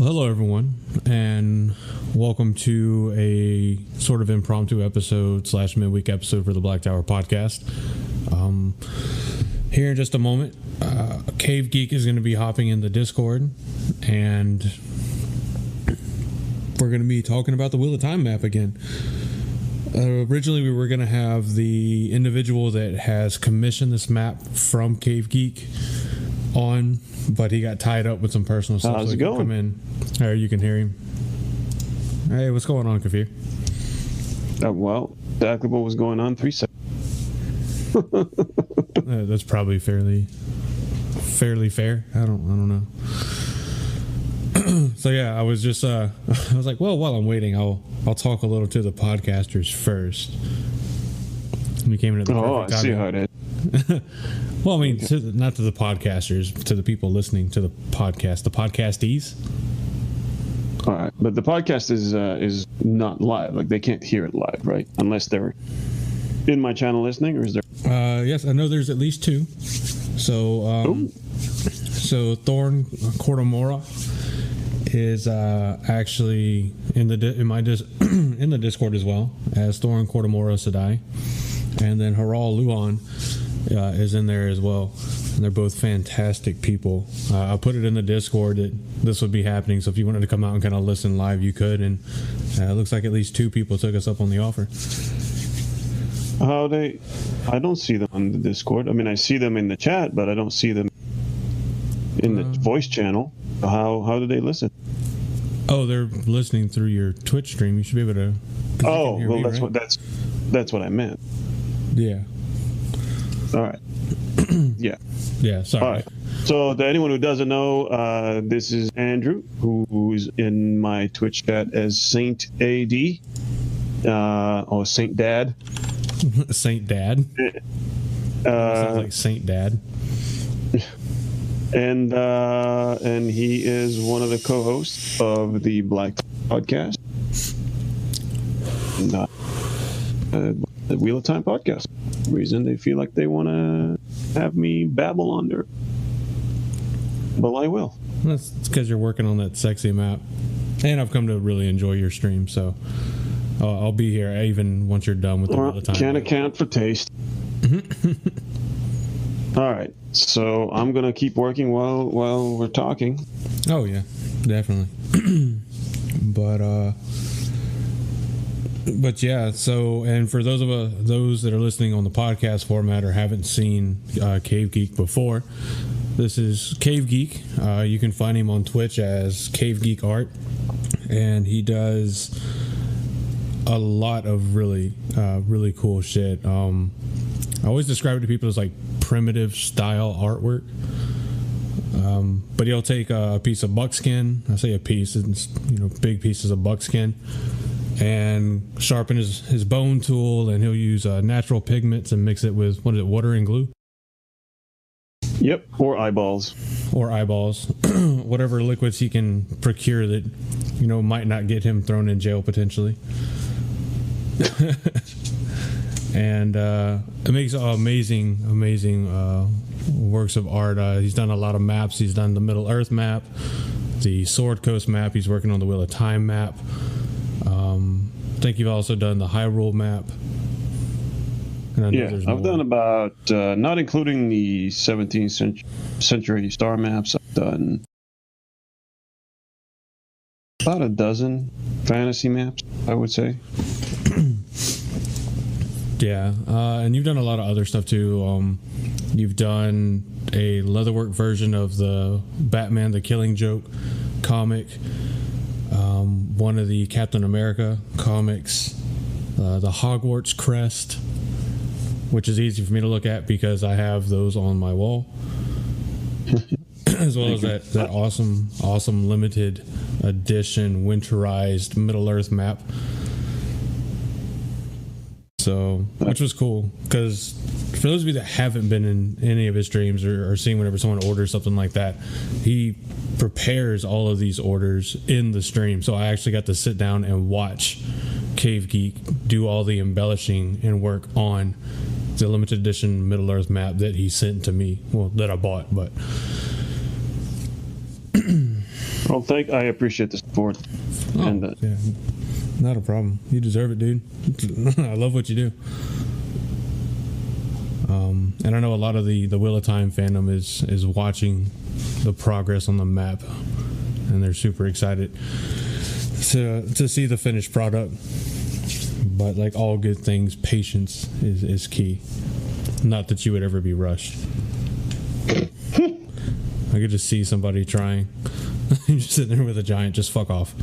Well, hello, everyone, and welcome to a sort of impromptu episode / midweek episode for the Black Tower podcast. Here in just a moment, CaveGeek is going to be hopping in the Discord, and we're going to be talking about the Wheel of Time map again. Originally, we were going to have the individual that has commissioned this map from CaveGeek on, but he got tied up with some personal stuff. How's it going? Come in. Or you can hear him. Hey, what's going on, Kafir? Well, exactly what was going on 3 seconds. That's probably fairly fair. I don't know. So yeah, I was just I was like, well, while I'm waiting, I'll talk a little to the podcasters first. And we came into the perfect I see time. how it is. Well, I mean, not to the podcasters, to the people listening to the podcast, the podcastees. All right, but the podcast is not live. Like, they can't hear it live, right? Unless they're in my channel listening, or is there? Yes, I know there's at least two. So, so Thorn Cordomora is actually in the in the Discord as well as Thorn Cordomora Sadai, and then Haral Luan is in there as well. And they're both fantastic people. I put it in the Discord that this would be happening, so if you wanted to come out and kind of listen live, you could. And it looks like at least two people took us up on the offer. I don't see them on the Discord. I mean, I see them in the chat, but I don't see them in the voice channel. How do they listen? Oh, they're listening through your Twitch stream. You should be able to. Oh, well, that's what I meant. Yeah. All right. Yeah. Yeah. Sorry. All right. So, to anyone who doesn't know, this is Andrew, who's in my Twitch chat as Saint AD, or Saint Dad. Saint Dad. Sounds like Saint Dad. And he is one of the co-hosts of the Black podcast, the Wheel of Time podcast. Reason they feel like they want to have me babble on there, but I will. That's because you're working on that sexy map, and I've come to really enjoy your stream. So I'll be here even once you're done with the Wheel of Time. Can't account for taste. All right, so I'm gonna keep working while we're talking. Oh yeah, definitely. But yeah. So, and for those that are listening on the podcast format or haven't seen CaveGeek before, this is CaveGeek. You can find him on Twitch as CaveGeek Art, and he does a lot of really cool shit. I always describe it to people as like primitive style artwork, but he'll take a piece of buckskin. I say a piece, it's big pieces of buckskin, and sharpen his bone tool, and he'll use natural pigments and mix it with water and glue. Yep, or eyeballs, whatever liquids he can procure that might not get him thrown in jail potentially. And it makes amazing works of art. He's done a lot of maps. He's done the Middle Earth map, the Sword Coast map. He's working on the Wheel of Time map. I think you've also done the Hyrule map. Yeah, I've done about, not including the 17th century star maps, I've done about a dozen fantasy maps, I would say. Yeah, and you've done a lot of other stuff too. You've done a leatherwork version of the Batman the Killing Joke comic, one of the Captain America comics, the Hogwarts crest, which is easy for me to look at because I have those on my wall, as well as that awesome limited edition winterized Middle Earth map. So, which was cool, because for those of you that haven't been in any of his streams or seen whenever someone orders something like that, he prepares all of these orders in the stream. So I actually got to sit down and watch CaveGeek do all the embellishing and work on the limited edition Middle Earth map that he sent to me. Well, that I bought, but Well, I appreciate the support. Oh, And yeah, not a problem. You deserve it, dude. I love what you do. And I know a lot of the Wheel of Time fandom is watching the progress on the map, and they're super excited to see the finished product. But like all good things, patience is key. Not that you would ever be rushed. I could just see somebody trying. You're just sitting there with a giant, just fuck off.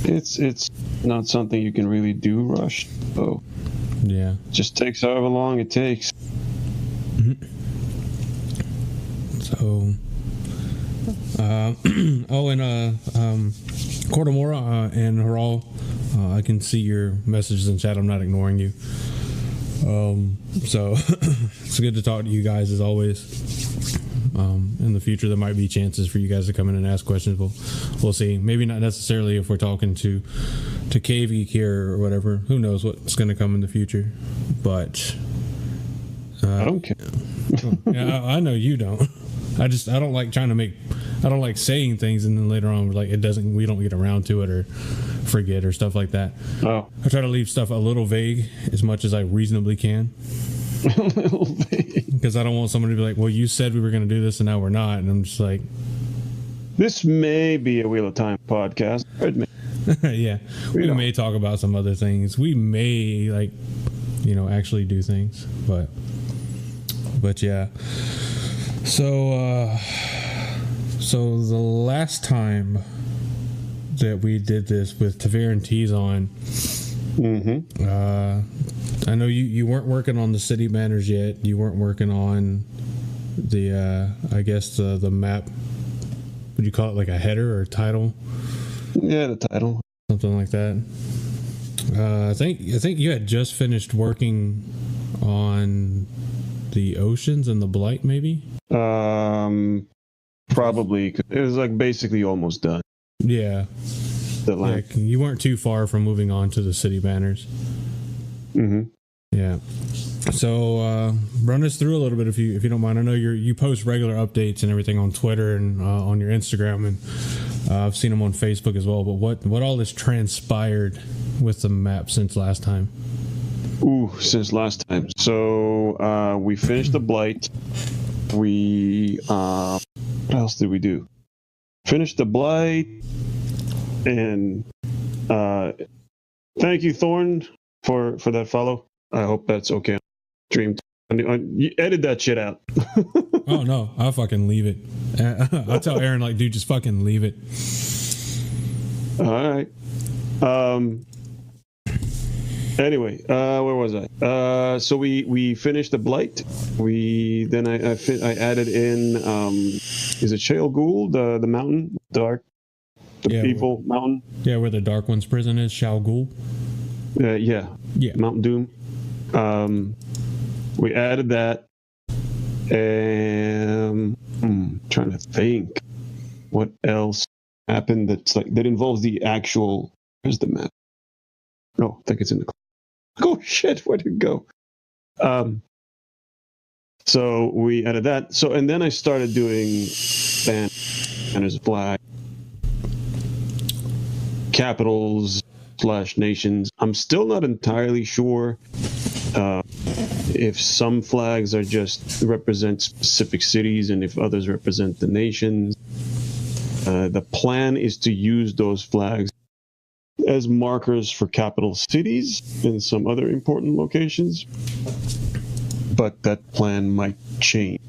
It's not something you can really do rushed, so Yeah. it just takes however long it takes. So, Cordomora and Haral, I can see your messages in chat. I'm not ignoring you. So it's good to talk to you guys as always. In the future, there might be chances for you guys to come in and ask questions. We'll see. Maybe not necessarily if we're talking to CaveGeek here or whatever. Who knows what's going to come in the future? But I don't care. yeah, I know you don't. I don't like I don't like saying things and then later on we don't get around to it or forget or stuff like that. Oh. I try to leave stuff a little vague as much as I reasonably can. A little vague. Because I don't want someone to be like, well, you said we were going to do this and now we're not. And I'm just like, this may be a Wheel of Time podcast. yeah, we may talk about some other things. We may actually do things, but yeah. So the last time that we did this with Tavir and T's on, I know you weren't working on the city banners yet. You weren't working on the I guess the map. Would you call it like a header or a title? Yeah, the title. Something like that. I think you had just finished working on the oceans and the blight, maybe. Probably. It was basically almost done. Yeah. You weren't too far from moving on to the city banners. Mm-hmm. Yeah. So run us through a little bit if you don't mind. I know you post regular updates and everything on Twitter and on your Instagram, and I've seen them on Facebook as well. But what all has transpired with the map since last time? Since last time. So we finished the blight. We what else did we do? Finished the blight, and thank you, Thorn, for that follow. I hope that's okay. Dream. You edit that shit out. Oh no, I'll fucking leave it. I'll tell Aaron dude, just fucking leave it. All right. Anyway, where was I? So we finished the blight. Then I added in is it Shale Ghoul, the mountain, dark, evil mountain? Yeah, where the Dark One's prison is, Shale Ghoul. Yeah. Mount Doom. We added that, and trying to think what else happened that involves the actual. Where's the map? Oh, I think it's in the. Oh shit! Where'd it go? So we added that. So and then I started doing banners, flag, capitals / nations. I'm still not entirely sure if some flags are just represent specific cities and if others represent the nations. The plan is to use those flags as markers for capital cities and some other important locations, but that plan might change.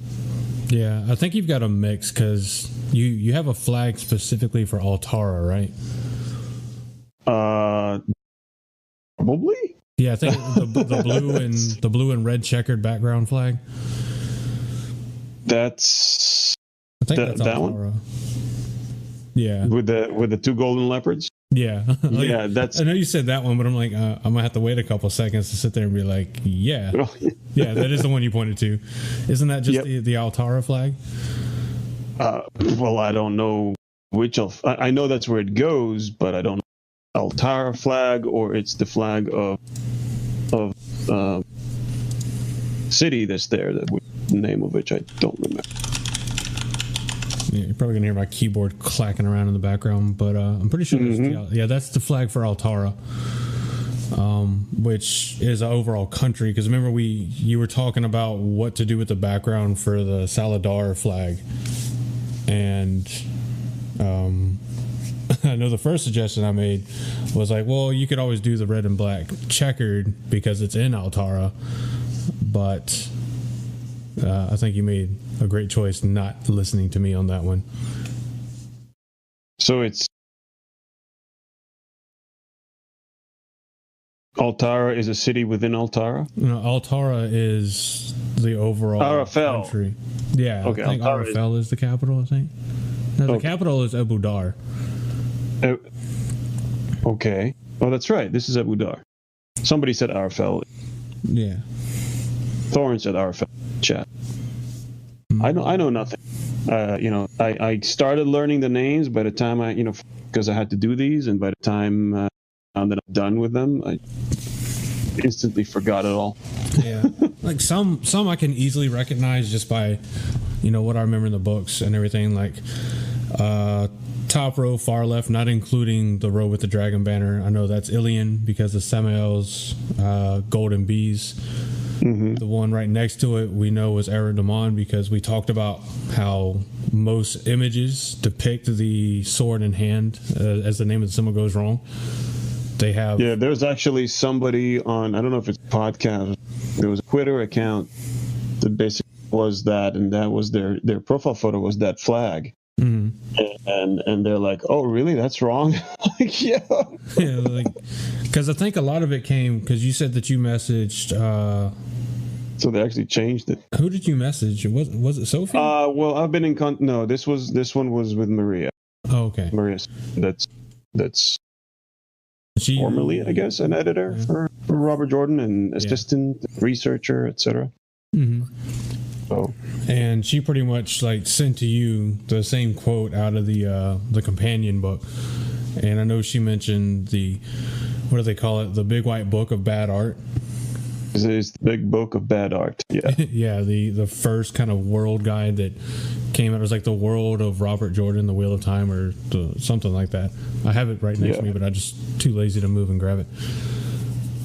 Yeah, I think you've got a mix because you have a flag specifically for Altara, right? Probably. Yeah, I think the blue and red checkered background flag. That's that's that Altara. one. Yeah, with the two golden leopards. Yeah, yeah. That's. I know you said that one, but I'm like, I'm gonna have to wait a couple seconds to sit there and be like, yeah, that is the one you pointed to. Isn't that just the Altara flag? Well, I don't know which. I know that's where it goes, but I don't know Altara flag or it's the flag of city that's there. The name of which I don't remember. Yeah, you're probably gonna hear my keyboard clacking around in the background, but I'm pretty sure that's the flag for Altara, which is an overall country. Because remember, you were talking about what to do with the background for the Saladar flag, and I know the first suggestion I made was like, well, you could always do the red and black checkered because it's in Altara, but I think you made a great choice not listening to me on that one. So it's Altara is a city within Altara? No, Altara is the overall Arafel. country. Yeah, Okay, I think Arafel is the capital, I think. No, the capital is Abu Dar. Okay. Oh, that's right. This is Abu Dar. Somebody said Arafel. Yeah. Thorin said Arafel. Chat. I know nothing. I started learning the names by the time because I had to do these, and by the time that I'm done with them, I instantly forgot it all. Yeah, like some I can easily recognize just by, what I remember in the books and everything. Like, top row, far left, not including the row with the dragon banner. I know that's Ilion because of Samael's golden bees. Mm-hmm. The one right next to it we know was Eredamon because we talked about how most images depict the sword in hand as the name of the symbol goes wrong. They have... Yeah, there's actually somebody on, I don't know if it's a podcast, there was a Twitter account that basically was that, and that was their profile photo was that flag. Mm-hmm. And they're like, oh, really? That's wrong? Like, yeah. Yeah, like, because I think a lot of it came, because you said that you messaged... So they actually changed it. Who did you message? Was it Sophie? Well, I've been in no, this one was with Maria. Oh, okay. Maria, that's she, formerly, I guess, an editor for Robert Jordan and assistant, researcher, etc. Mm-hmm. So, and she pretty much like sent to you the same quote out of the companion book. And I know she mentioned what do they call it? The Big White Book of Bad Art. It's the Big Book of Bad Art. Yeah. Yeah, the first kind of world guide that came out. It was like the world of Robert Jordan, the Wheel of Time, or something like that. I have it right next to me, but I'm just too lazy to move and grab it.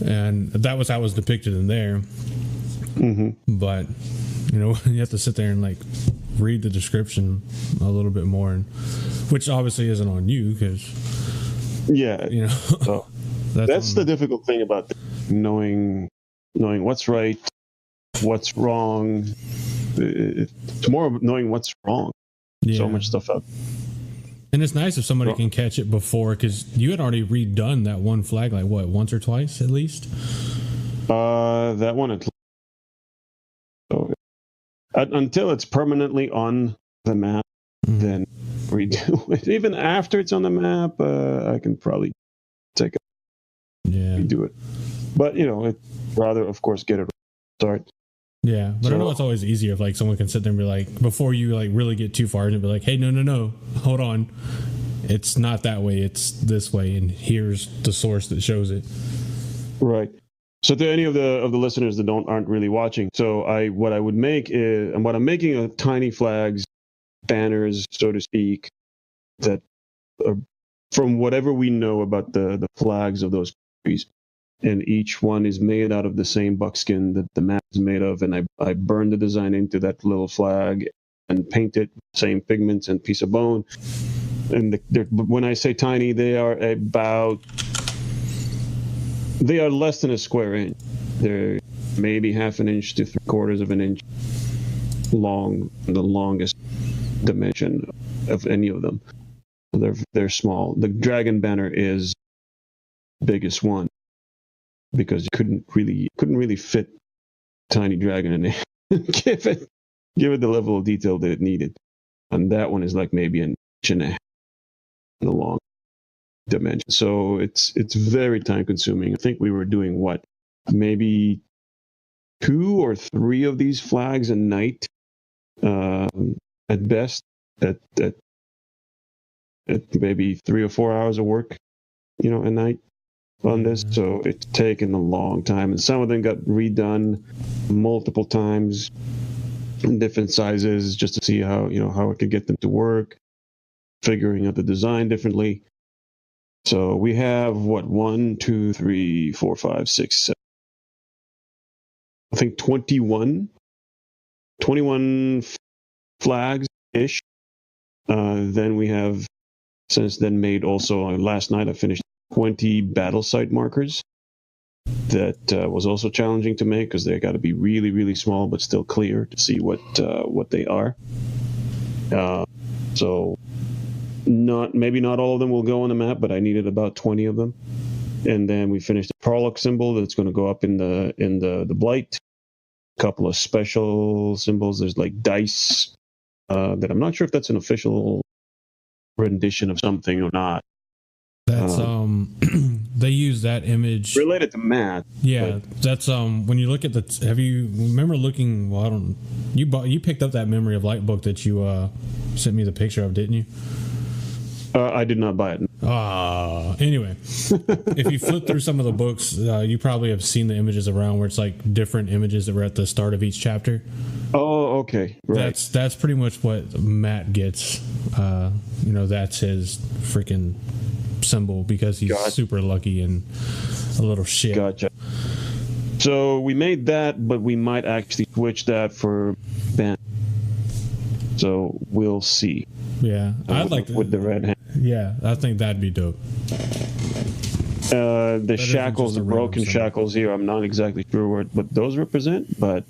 And that was how it was depicted in there. Mm-hmm. But, you have to sit there and like read the description a little bit more, which obviously isn't on you because, so that's the difficult thing about knowing what's right, what's wrong. It's more knowing what's wrong. Yeah. So much stuff out. And it's nice if somebody can catch it before, because you had already redone that one flag, like what, once or twice at least? That one at least. So, until it's permanently on the map, then redo it. Even after it's on the map, I can probably redo it. But it's rather, of course, get it start. Yeah, but I know it's always easier if like someone can sit there and be like, before you like really get too far, and be like, hey, no, hold on, it's not that way, it's this way, and here's the source that shows it. Right. So to any of the listeners that aren't really watching, so what I would make is, and what I'm making are tiny flags, banners, so to speak, that are from whatever we know about the flags of those countries. And each one is made out of the same buckskin that the map is made of, and I burn the design into that little flag and paint it same pigments and piece of bone. And when I say tiny, they are less than a square inch. They're maybe half an inch to 3/4 of an inch long, the longest dimension of any of them. They're small. The dragon banner is the biggest one, because you couldn't really fit tiny dragon in there and give it the level of detail that it needed. And that one is like maybe an inch and a half in the long dimension. So it's very time consuming. I think we were doing maybe 2 or 3 of these flags a night, at best, at maybe 3 or 4 hours of work, a night on this. So it's taken a long time, and some of them got redone multiple times. in different sizes just to see how I could get them to work, figuring out the design differently. So we have 1, 2, 3, 4, 5, 6, 7. I think 21 flags ish. Then we have since then made also last night I finished 20 battle site markers. That was also challenging to make because they got to be really, really small but still clear to see what they are. So maybe not all of them will go on the map, but I needed about 20 of them. And then we finished the Prologue symbol that's going to go up in the blight. A couple of special symbols. There's like dice that I'm not sure if that's an official rendition of something or not. That's they use that image related to math. Yeah, that's when you look at have you remember looking? Well, I don't. You picked up that Memory of Light book that you sent me the picture of, didn't you? I did not buy it. Anyway, if you flip through some of the books, you probably have seen the images around where it's like different images that were at the start of each chapter. Oh, okay. Right. That's pretty much what Matt gets. That's his freaking symbol because he's super lucky and a little shit. Gotcha. So we made that, but we might actually switch that for band. So we'll see. Yeah, I'd like to, with the red hand. Yeah, I think that'd be dope. The shackles, the broken shackles here, I'm not exactly sure what those represent, but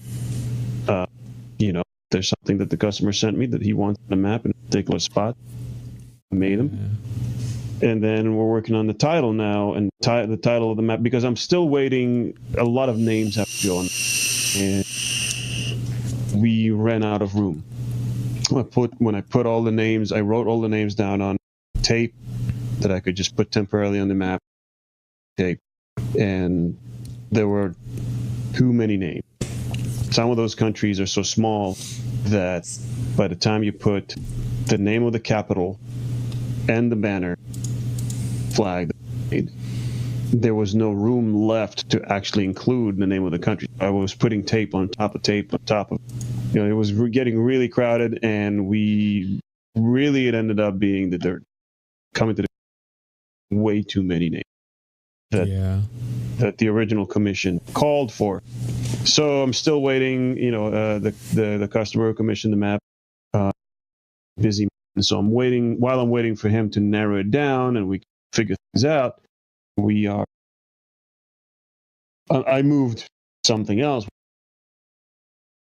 there's something that the customer sent me that he wants on the map in a particular spot. I made them. Yeah. And then we're working on the title now and the title of the map because I'm still waiting. A lot of names have to go on, and we ran out of room. When I put all the names, I wrote all the names down on tape that I could just put temporarily on the map tape, and there were too many names. Some of those countries are so small that by the time you put the name of the capital and the banner flag, there was no room left to actually include the name of the country. I was putting tape on top of tape on top of. It was getting really crowded, and it ended up being that they're coming to way too many names that the original commission called for. So I'm still waiting. The customer commissioned the map. Busy, so I'm waiting. While I'm waiting for him to narrow it down and we can figure things out, I moved something else,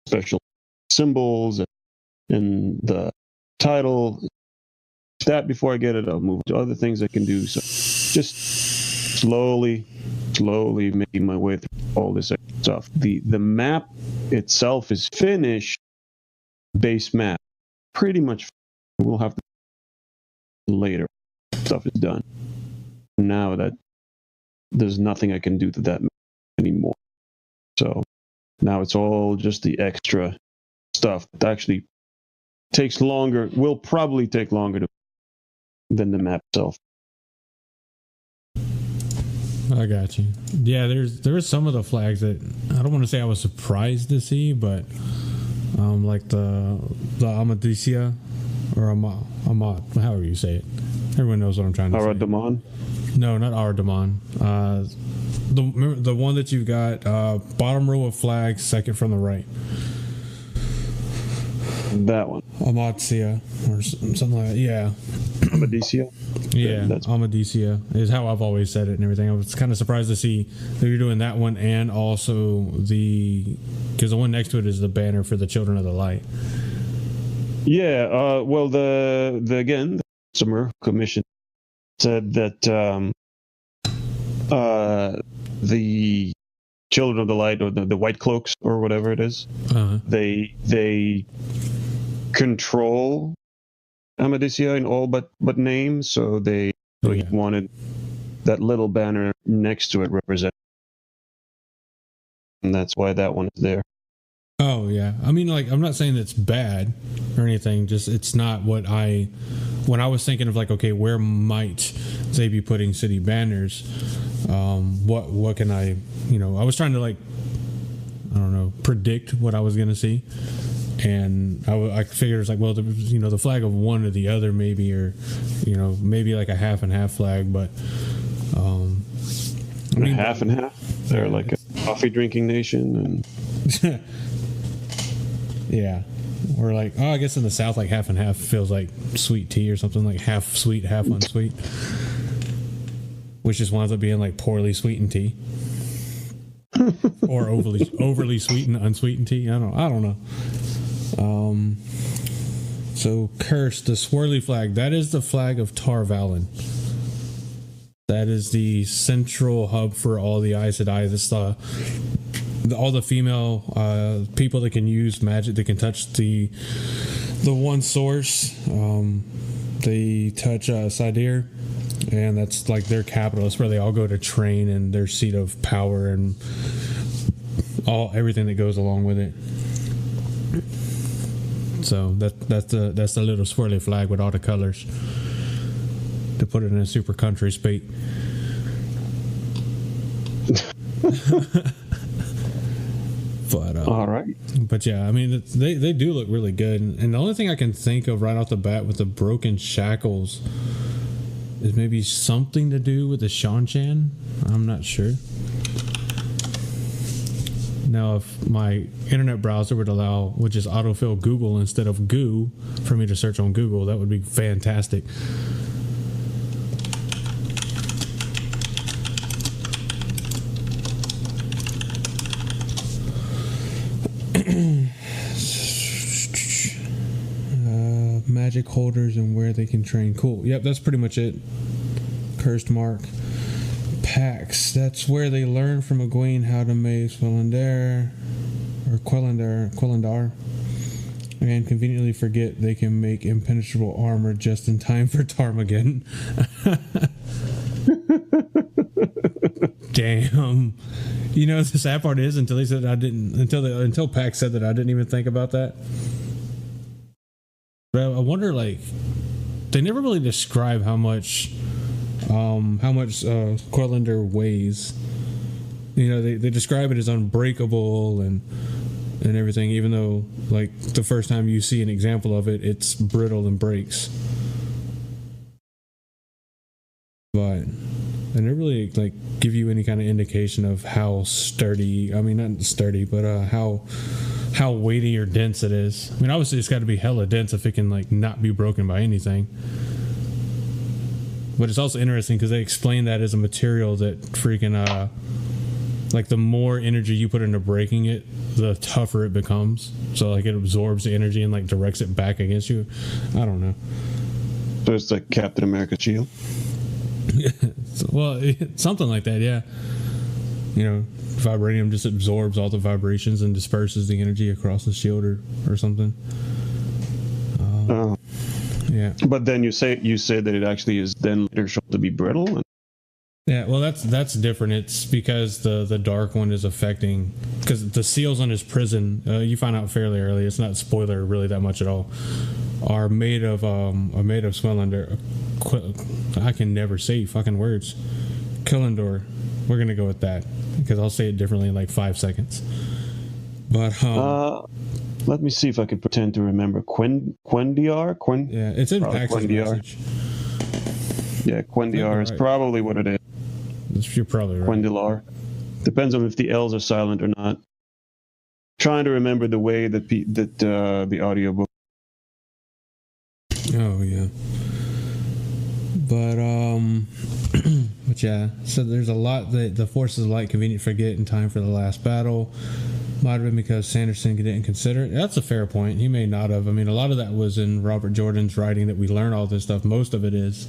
special symbols and the title. That before I get it, I'll move to other things I can do. So just slowly making my way through all this stuff. The map itself is finished, base map, pretty much. We'll have to later. Stuff is done. Now that there's nothing I can do to that map anymore. So now it's all just the extra stuff that actually takes longer. Will probably take longer than the map itself. I got you. Yeah, there were some of the flags that I don't want to say I was surprised to see, but like the Amadisia or Amad, however you say it. Everyone knows what I'm trying to say. Aradamon? No, not Aradamon. The one that you've got, bottom row of flags, second from the right. That one. Amadisia or something like that. Yeah. Amadisia? Yeah, Amadisia is how I've always said it and everything. I was kind of surprised to see that you're doing that one and also because the one next to it is the banner for the Children of the Light. Yeah, well, the Summer Commission said that the Children of the Light, or the White Cloaks, or whatever it is, they control Amadisia in all but names, so he wanted that little banner next to it represent, and that's why that one is there. Oh yeah, I mean, like, I'm not saying that's bad or anything. Just it's not when I was thinking of like, okay, where might they be putting city banners? What can I was trying to, like, I don't know, predict what I was gonna see. And I figured it's like, well, the flag of one or the other maybe, or maybe like a half and half flag, but half and half. They're like a coffee drinking nation, and yeah, or like, I guess in the South, like half and half feels like sweet tea or something, like half sweet, half unsweet, which just winds up being like poorly sweetened tea. Or overly sweetened, unsweetened tea. I don't know. So cursed, the swirly flag, that is the flag of Tar Valon. That is the central hub for all the Aes Sedai. This all the female people that can use magic, that can touch the one source. They touch Sadir, and that's like their capital. That's where they all go to train, and their seat of power, and everything that goes along with it. So that's the little swirly flag with all the colors, to put it in a super country speak. But all right. But yeah, I mean, they do look really good, and the only thing I can think of right off the bat with the broken shackles is maybe something to do with the Shanshan. I'm not sure. Now, if my internet browser would just autofill Google instead of Goo for me to search on Google, that would be fantastic. Magic holders and where they can train. Cool. Yep, that's pretty much it. Cursed mark. Packs. That's where they learn from Egwene how to make Quellandar, and conveniently forget they can make impenetrable armor just in time for Tarmagan. Damn. The sad part is, until they said I didn't, until Pax said that, I didn't even think about that. But I wonder, like, they never really describe how much Quellandar weighs. They describe it as unbreakable and everything, even though, like, the first time you see an example of it, it's brittle and breaks. But they never really, like, give you any kind of indication of how sturdy, I mean, not sturdy, but how weighty or dense it is. I mean, obviously it's got to be hella dense if it can, like, not be broken by anything. But it's also interesting because they explain that as a material that freaking like, the more energy you put into breaking it, the tougher it becomes. So, like, it absorbs the energy and, like, directs it back against you. I don't know. So it's like Captain America's shield? Well, something like that, yeah. Vibranium just absorbs all the vibrations and disperses the energy across the shield or something. Yeah. But then you say that it actually is then later shown to be brittle. Yeah, well, that's different. It's because the dark one is affecting, because the seals on his prison, you find out fairly early. It's not spoiler really that much at all. Are made of Quellandar. I can never say fucking words. Quellandar. We're gonna go with that because I'll say it differently in like 5 seconds. But let me see if I can pretend to remember. Quellandar. Yeah, it's in Pax's message. Yeah, Quellandar is probably what it is. You're probably right. Quellandar. Depends on if the L's are silent or not. Trying to remember the way that the audiobook. Oh yeah. But yeah, so there's a lot that the forces of light convenient forget in time for the last battle. Might have been because Sanderson didn't consider it. That's a fair point. He may not have. I mean, a lot of that was in Robert Jordan's writing that we learn all this stuff. Most of it is.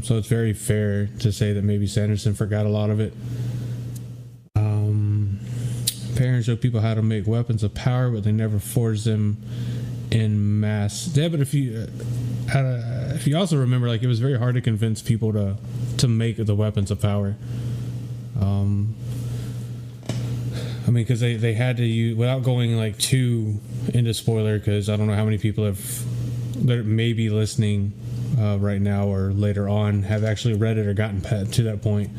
So it's very fair to say that maybe Sanderson forgot a lot of it. Parents show people how to make weapons of power, but they never forge them in mass. Yeah, but if you also remember, like, it was very hard to convince people to make the weapons of power. I mean, because they had to use, without going like too into spoiler, because I don't know how many people that may be listening right now or later on have actually read it or gotten to that point.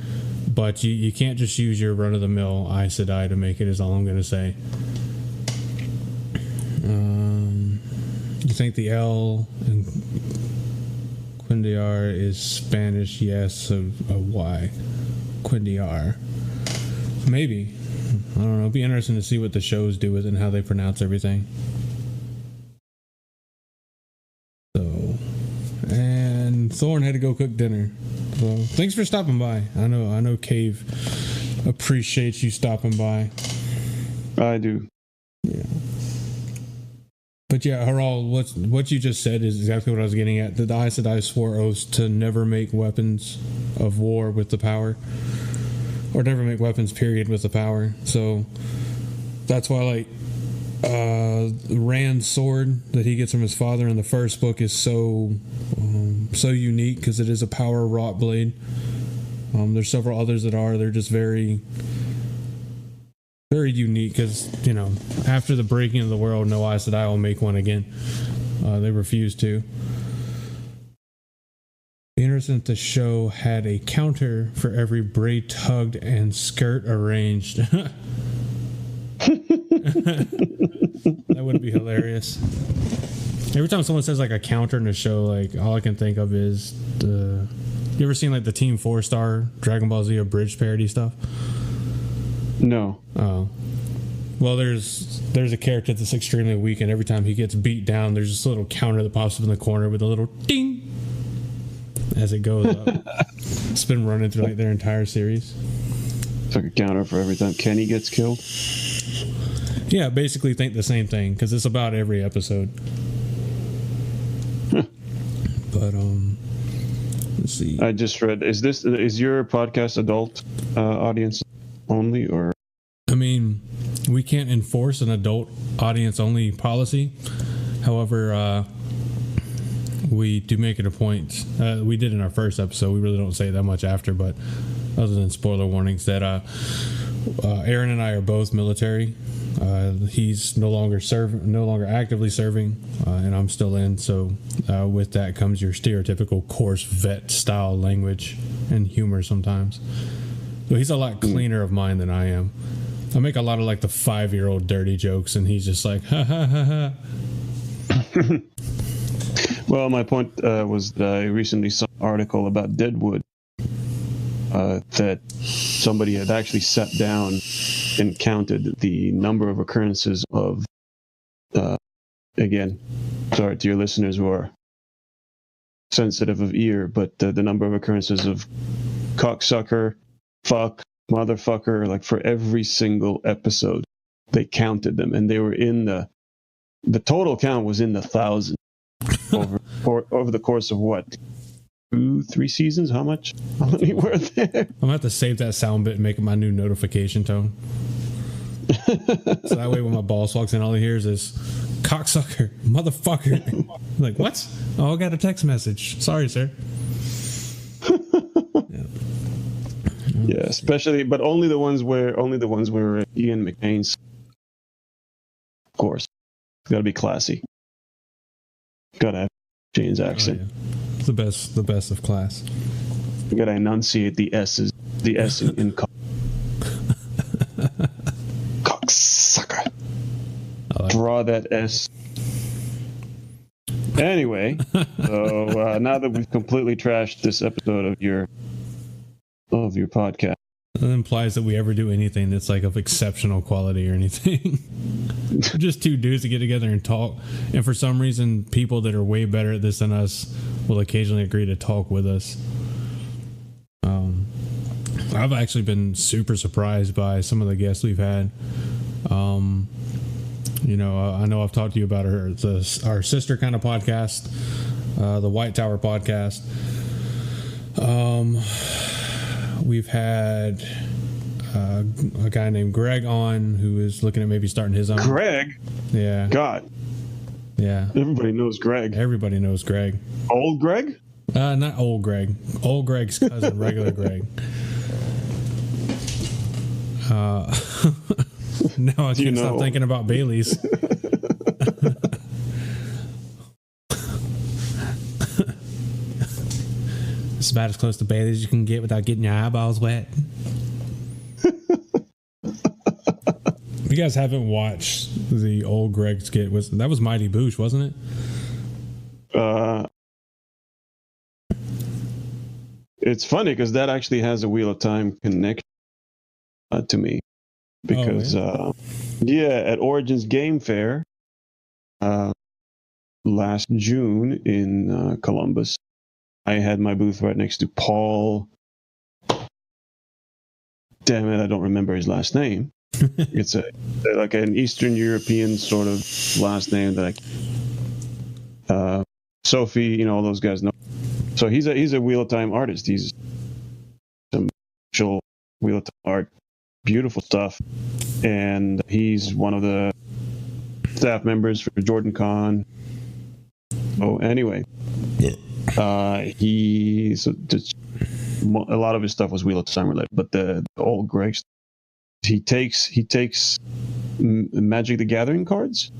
But you can't just use your run-of-the-mill Aes Sedai to make it, is all I'm going to say. You think the L in Quindiar is Spanish? Yes. So a Y. Quindiar. Maybe. I don't know. It'd be interesting to see what the shows do with it and how they pronounce everything. So, and Thorn had to go cook dinner. So, thanks for stopping by. I know Cave appreciates you stopping by. I do. Yeah. But yeah, Haral, what you just said is exactly what I was getting at. The Aes Sedai swore oaths to never make weapons of war with the power. Or never make weapons, period, with the power. So that's why, like, Rand's sword that he gets from his father in the first book is so unique because it is a power wrought blade. There's several others that are. They're just very, very unique because, you know, after the breaking of the world, no Aes Sedai will make one again. They refuse to. Be interesting if the show had a counter for every braid tugged and skirt arranged. That would be hilarious. Every time someone says like a counter in a show, like all I can think of is the. You ever seen like the Team 4-Star Dragon Ball Z abridged parody stuff? No. Oh. Well, there's a character that's extremely weak, and every time he gets beat down, there's this little counter that pops up in the corner with a little ding as it goes up. It's been running through like their entire series. It's like a counter for every time Kenny gets killed. Yeah, basically think the same thing because it's about every episode. But let's see. I just read. Is your podcast adult audience only, or? I mean, we can't enforce an adult audience only policy. However, we do make it a point. We did in our first episode. We really don't say that much after, but other than spoiler warnings, that Aaron and I are both military. He's no longer actively serving, and I'm still in. So with that comes your stereotypical coarse vet style language and humor sometimes. So he's a lot cleaner of mind than I am. I make a lot of like the 5-year-old dirty jokes, and he's just like, ha ha ha ha. Well, my point was that I recently saw an article about Deadwood that somebody had actually sat down and counted the number of occurrences of, again, sorry to your listeners who are sensitive of ear, but the number of occurrences of cocksucker, fuck, motherfucker, like for every single episode, they counted them, and they were in the total count was in the thousands over the course of what, 2-3 seasons? How many were there? I'm gonna have to save that sound bit and make it my new notification tone. So that way when my boss walks in, all he hears is cocksucker, motherfucker. Like, what? Oh, I got a text message. Sorry, sir. Yeah, especially, but only the ones where Ian McBain's, of course, gotta be classy. Gotta have Jane's accent. Oh, yeah. The best of class. You gotta enunciate the S's, the S in cocksucker. Draw that S. Anyway, so now that we've completely trashed this episode of your podcast, that implies that we ever do anything that's like of exceptional quality or anything. We're just two dudes to get together and talk, and for some reason people that are way better at this than us will occasionally agree to talk with us. I've actually been super surprised by some of the guests we've had. You know, I know I've talked to you about our sister kind of podcast, the White Tower podcast. We've had a guy named Greg on who is looking at maybe starting his own. Greg? Yeah. God. Yeah. Everybody knows Greg. Everybody knows Greg. Old Greg? Not old Greg. Old Greg's cousin, regular Greg. Now I can't stop thinking about Bailey's. It's about as close to Bailey's as you can get without getting your eyeballs wet. you guys haven't watched the old Greg skit, that was Mighty Boosh, wasn't it? It's funny because that actually has a Wheel of Time connection to me. Because, at Origins Game Fair last June in Columbus, I had my booth right next to Paul. Damn it, I don't remember his last name. It's like an Eastern European sort of last name that Sophie, all those guys know. So he's a Wheel of Time artist. He's some actual Wheel of Time art, beautiful stuff, and he's one of the staff members for Jordan Con. Oh, anyway, a lot of his stuff was Wheel of Time related, but the old Greg, he takes Magic the Gathering cards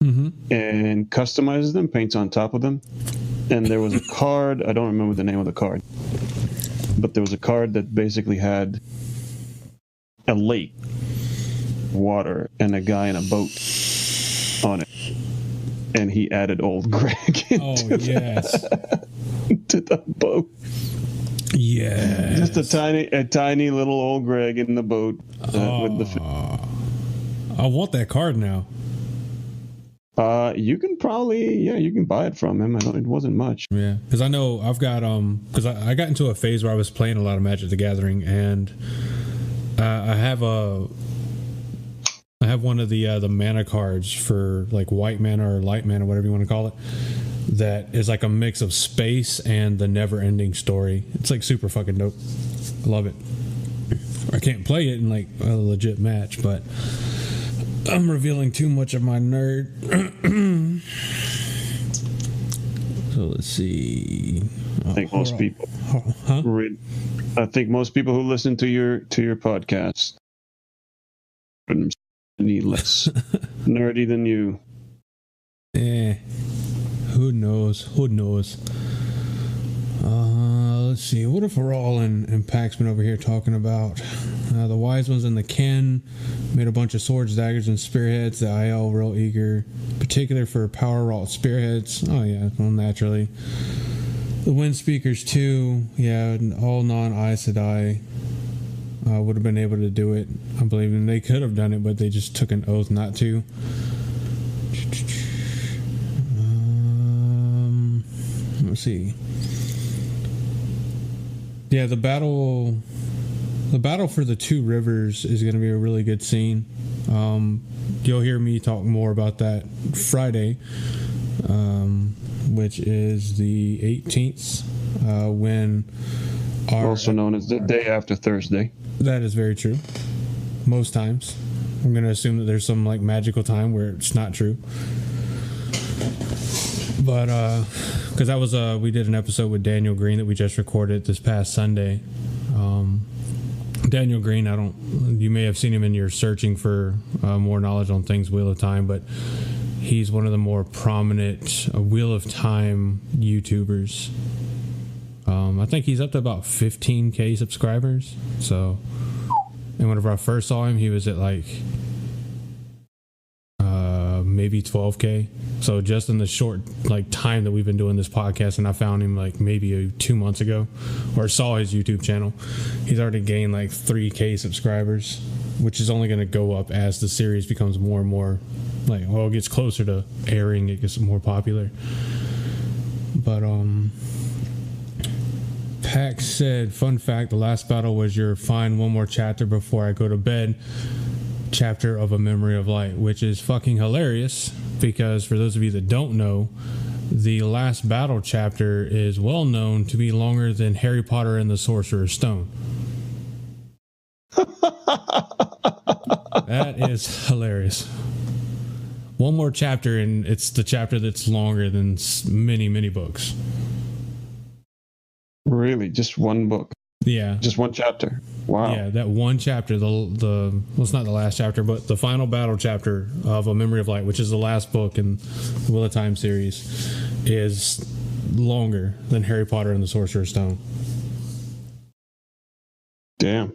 and customizes them, paints on top of them. And there was a card, I don't remember the name of the card, but there was a card that basically had a lake, water, and a guy in a boat on it. And he added old Greg into the boat. Yeah. Just a tiny little old Greg in the boat with the. I want that card now. You can buy it from him. It wasn't much. Yeah, because I know I've got because I got into a phase where I was playing a lot of Magic the Gathering, and I have one of the mana cards for like white mana or light mana, whatever you want to call it, that is like a mix of space and the never ending story. It's like super fucking dope. I love it. I can't play it in like a legit match, but I'm revealing too much of my nerd. So let's see. I think most people. I think most people who listen to your podcast are any less nerdy than you. Who knows? Let's see. What if we're all in Paxman over here talking about the wise ones in the Ken made a bunch of swords, daggers, and spearheads. The IL real eager, particular for power wrought spearheads. Oh yeah, well naturally. The wind speakers too. Yeah, all non-Aes Sedai would have been able to do it. I believe, and they could have done it, but they just took an oath not to. Let's see. Yeah, the battle for the two rivers is going to be a really good scene. You'll hear me talk more about that Friday, which is the 18th, when also known as the day after Thursday. That is very true. Most times, I'm going to assume that there's some like magical time where it's not true. But because that was we did an episode with Daniel Green that we just recorded this past Sunday. Daniel Green, you may have seen him in your searching for more knowledge on things Wheel of Time, but he's one of the more prominent Wheel of Time YouTubers. I think he's up to about 15K subscribers. So, and whenever I first saw him, he was at like maybe 12K. So just in the short like time that we've been doing this podcast, and I found him like maybe 2 months ago, or saw his YouTube channel, he's already gained like 3K subscribers, which is only going to go up as the series becomes more and more like, well, it gets closer to airing, it gets more popular. But Pax said, fun fact, the last battle was your find one more chapter before I go to bed chapter of A Memory of Light, which is fucking hilarious, because for those of you that don't know, the last battle chapter is well known to be longer than Harry Potter and the Sorcerer's Stone. That is hilarious. One more chapter, and it's the chapter that's longer than many, many books. Really? Just one book? Yeah. Just one chapter? Wow. Yeah, that one chapter, well, it's not the last chapter, but the final battle chapter of A Memory of Light, which is the last book in the Wheel of Time series, is longer than Harry Potter and the Sorcerer's Stone. Damn.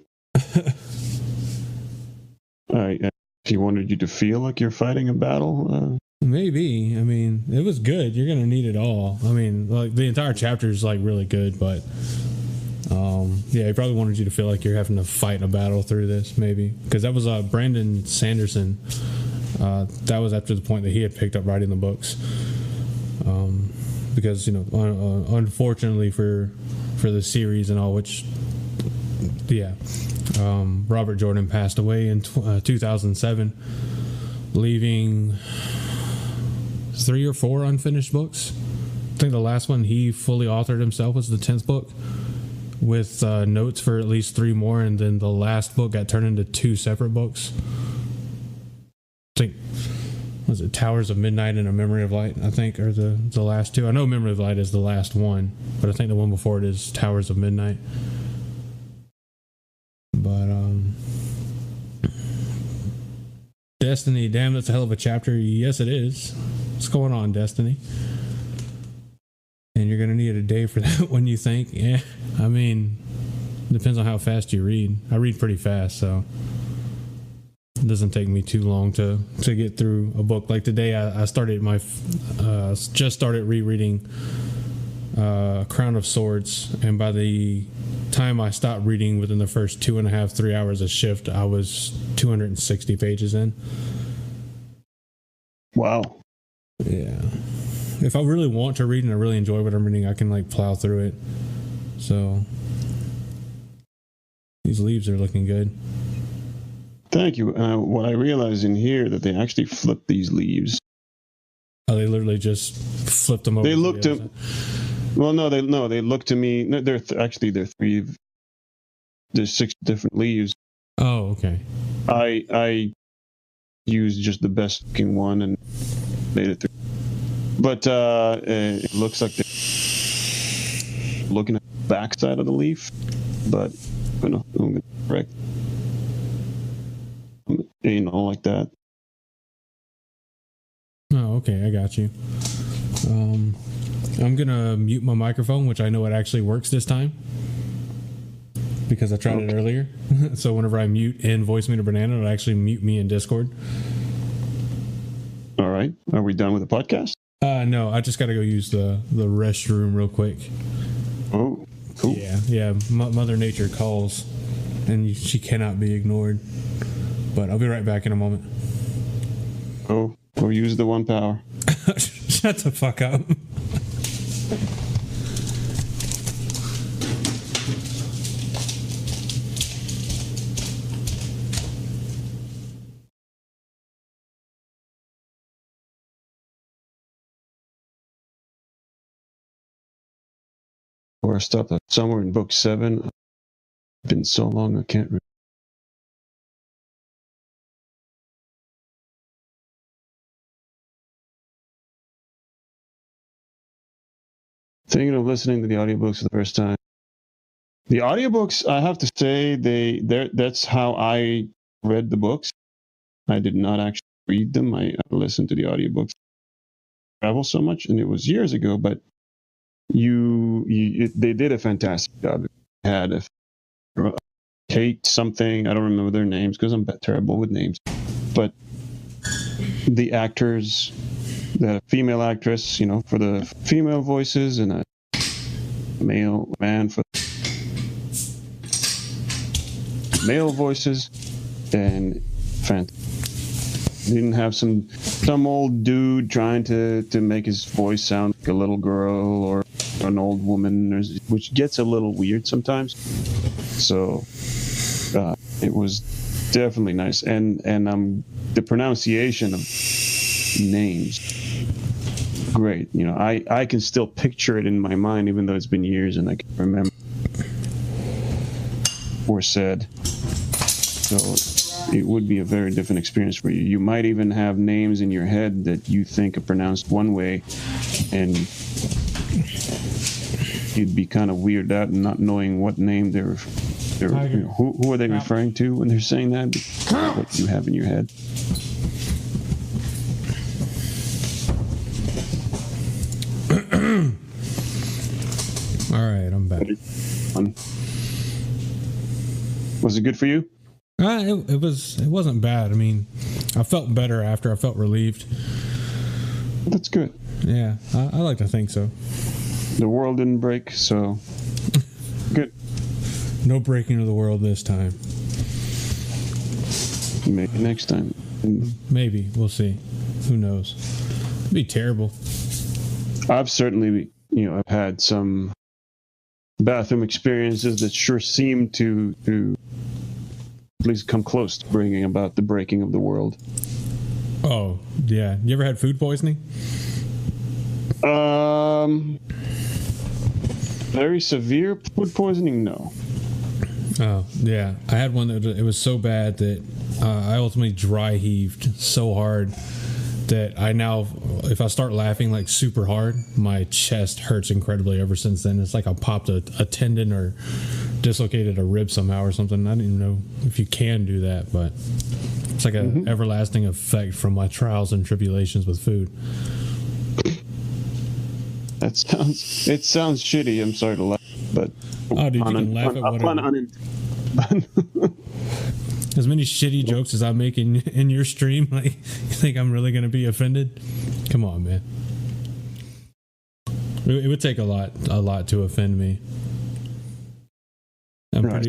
All right. He wanted you to feel like you're fighting a battle. Maybe. I mean, it was good. You're gonna need it all. I mean, like the entire chapter is like really good, but yeah, he probably wanted you to feel like you're having to fight a battle through this, maybe, because that was Brandon Sanderson. That was after the point that he had picked up writing the books, because unfortunately for the series and all, which Robert Jordan passed away in 2007, leaving 3 or 4 unfinished books. I think the last one he fully authored himself was the 10th book, with notes for at least 3 more, and then the last book got turned into 2 separate books. I think, was it Towers of Midnight and A Memory of Light, I think, are the last 2. I know Memory of Light is the last one, but I think the one before it is Towers of Midnight. But Destiny, damn, that's a hell of a chapter. Yes, it is. What's going on, Destiny? And you're going to need a day for that one, you think? Yeah, I mean, depends on how fast you read. I read pretty fast, so it doesn't take me too long to get through a book. Like today, I started just started rereading Crown of Swords, and by the time I stopped reading within the first 2.5-3 hours of shift, I was 260 pages in. Wow. Yeah. If I really want to read and I really enjoy what I'm reading, I can like plow through it. So these leaves are looking good. Thank you. What I realized in here that they actually flipped these leaves. Oh, they literally just flipped them over. They looked to. Well, no, they look to me. They're 3. There's 6 different leaves. Oh, okay. I used just the best looking one and made it through. But it looks like they're looking at the back side of the leaf. But I'm gonna correct. Like that. Oh, okay, I got you. I'm gonna mute my microphone, which I know it actually works this time because I tried it earlier. So whenever I mute in Voice Meter Banana, it'll actually mute me in Discord. All right, are we done with the podcast? No, I just got to go use the restroom real quick. Oh, cool. Yeah. Mother Nature calls, and she cannot be ignored. But I'll be right back in a moment. Oh, or use the 1 power. Shut the fuck up. Or stop at somewhere in book 7. It's been so long I can't remember. Thinking of listening to the audiobooks for the first time. The audiobooks, I have to say, that's how I read the books. I did not actually read them. I listened to the audiobooks. I travel so much, and it was years ago, but they did a fantastic job. It had Kate something, I don't remember their names because I'm terrible with names, but the actors, the female actress, for the female voices, and a male man for male voices, and fantastic. Didn't have some old dude trying to make his voice sound like a little girl or an old woman, which gets a little weird sometimes. So it was definitely nice, and the pronunciation of names, great. I can still picture it in my mind, even though it's been years and I can remember or said. So it would be a very different experience for you. You might even have names in your head that you think are pronounced one way, and you'd be kind of weirded out and not knowing what name they're who are they referring to when they're saying that, because of what you have in your head. All right, I'm back. Was it good for you? It wasn't bad. I mean, I felt better after. I felt relieved. That's good. Yeah, I like to think so. The world didn't break, so good. No breaking of the world this time. Maybe next time. Maybe. We'll see. Who knows? It'd be terrible. I've certainly, I've had some bathroom experiences that sure seem to at least come close to bringing about the breaking of the world. Oh, yeah. You ever had food poisoning? Very severe food poisoning? No. Oh, yeah. I had one that it was so bad that I ultimately dry heaved so hard that I now, if I start laughing like super hard, my chest hurts incredibly ever since then. It's like I popped a tendon or dislocated a rib somehow or something. I didn't even know if you can do that, but it's like an everlasting effect from my trials and tribulations with food. It sounds shitty. I'm sorry to laugh, but oh, dude, you can laugh at whatever. As many shitty jokes as I make in your stream, like, you think I'm really going to be offended? Come on, man. It would take a lot to offend me.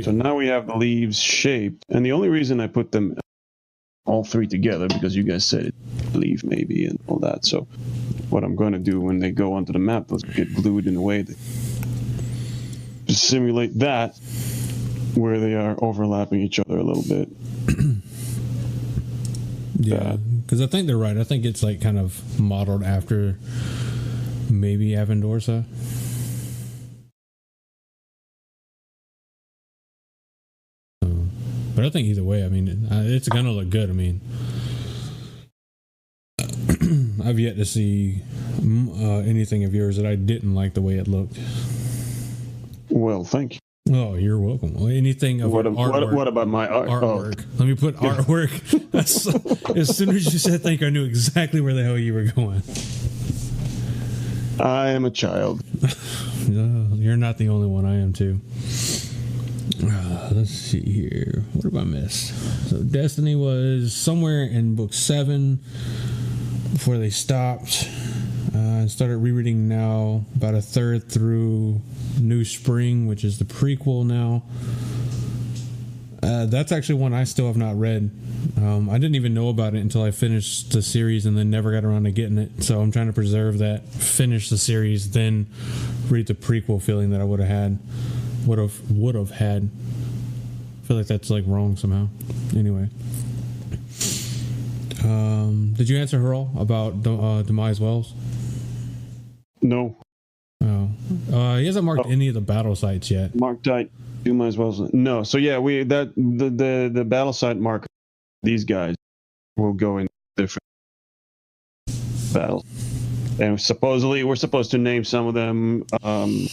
So now we have the leaves shaped, and the only reason I put them all three together because you guys said it, leaf maybe and all that. So what I'm going to do when they go onto the map, those get glued in a way that to simulate that, where they are overlapping each other a little bit. Yeah, because I think they're right. I think it's like kind of modeled after maybe Avendorsa. But I think either way, I mean, it's going to look good. I mean, I've yet to see anything of yours that I didn't like the way it looked. Well, thank you. Oh, you're welcome. Well, anything of artwork. What about my art? Artwork. Oh. Let me put artwork. As soon as you said thank you, I knew exactly where the hell you were going. I am a child. You're not the only one. I am too. Let's see here. What have I missed? So Destiny was somewhere in book 7 before they stopped. I started rereading now, about a third through New Spring, which is the prequel now. That's actually one I still have not read. I didn't even know about it until I finished the series and then never got around to getting it. So I'm trying to preserve that, finish the series, then read the prequel feeling that I would have had. I feel like that's like wrong somehow. Anyway. Did you answer her all about Demise Wells? No. Oh. He hasn't marked any of the battle sites yet. Marked out Demise Wells. No. So yeah, the battle site marker, these guys will go in different battles. And supposedly we're supposed to name some of them. I'm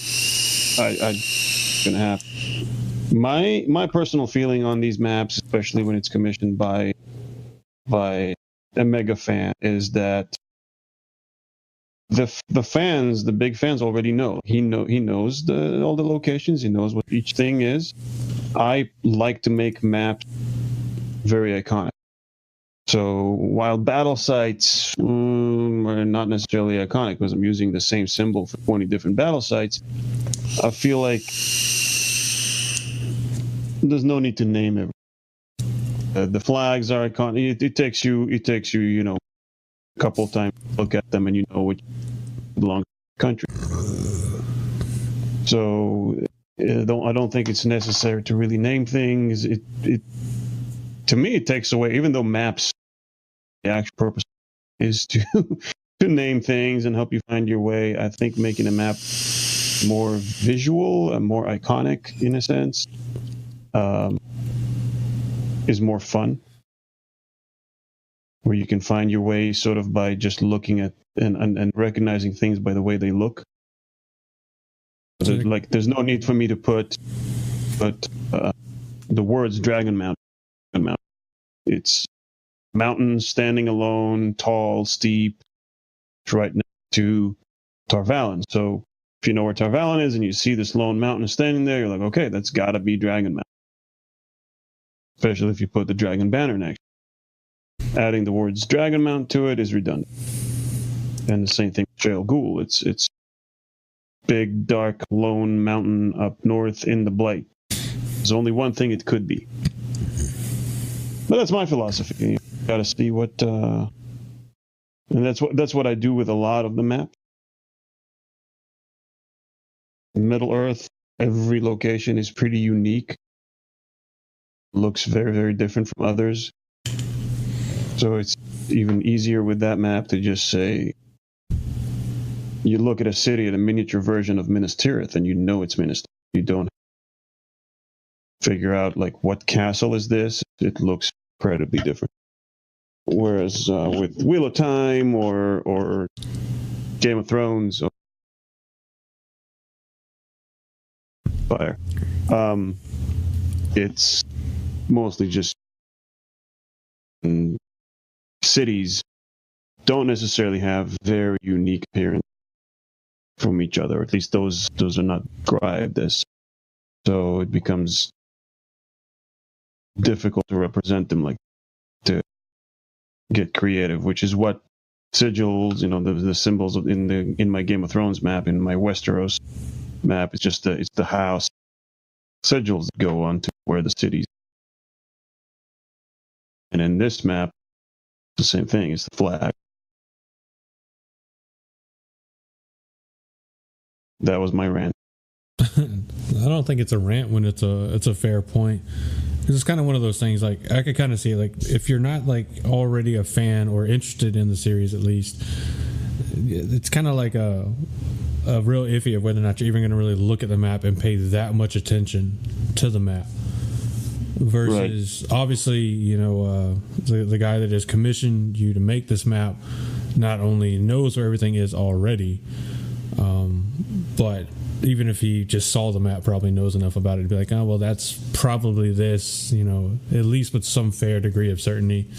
gonna have my personal feeling on these maps, especially when it's commissioned by a mega fan, is that the fans, the big fans, already know. He knows all the locations. He knows what each thing is. I like to make maps very iconic. So while battle sites are not necessarily iconic because I'm using the same symbol for 20 different battle sites, I feel like there's no need to name it. The flags are iconic. It takes you, a couple of times to look at them and you know which belongs to the country. So I don't think it's necessary to really name things. It to me it takes away, even though maps, the actual purpose is to to name things and help you find your way. I think making a map more visual and more iconic in a sense is more fun, where you can find your way sort of by just looking at and recognizing things by the way they look. So, like, there's no need for me to put the words Dragon Mountain. It's mountains standing alone, tall, steep, right next to Tarvalon. So if you know where Tarvalon is and you see this lone mountain standing there, you're like, okay, that's got to be Dragon Mountain. Especially if you put the dragon banner next. adding the words Dragon Mount to it is redundant. And the same thing with Trail Ghoul. It's big, dark, lone mountain up north in the Blight. There's only one thing it could be. But that's my philosophy. You got to see what, and that's what I do with a lot of the map. Middle Earth, every location is pretty unique. Looks very, very different from others. So it's even easier with that map to just say, you look at a city at a miniature version of Minas Tirith, and you know it's Minas Tirith. You don't figure out, like, what castle is this? It looks incredibly different. Whereas with Wheel of Time or Game of Thrones or Fire, it's mostly just cities don't necessarily have very unique appearance from each other. At least those are not described as. So it becomes difficult to represent them, like, to get creative, which is what sigils, the symbols in my Game of Thrones map, in my Westeros map, it's just it's the house sigils that go on to where the cities. And in this map, the same thing. It's the flag. That was my rant. I don't think it's a rant when it's a fair point. It's kind of one of those things, like, I could kind of see, like, if you're not, like, already a fan or interested in the series, at least, it's kind of like a real iffy of whether or not you're even going to really look at the map and pay that much attention to the map. Versus, right. Obviously, the guy that has commissioned you to make this map not only knows where everything is already, but even if he just saw the map, probably knows enough about it to be like, oh, well, that's probably this, at least with some fair degree of certainty.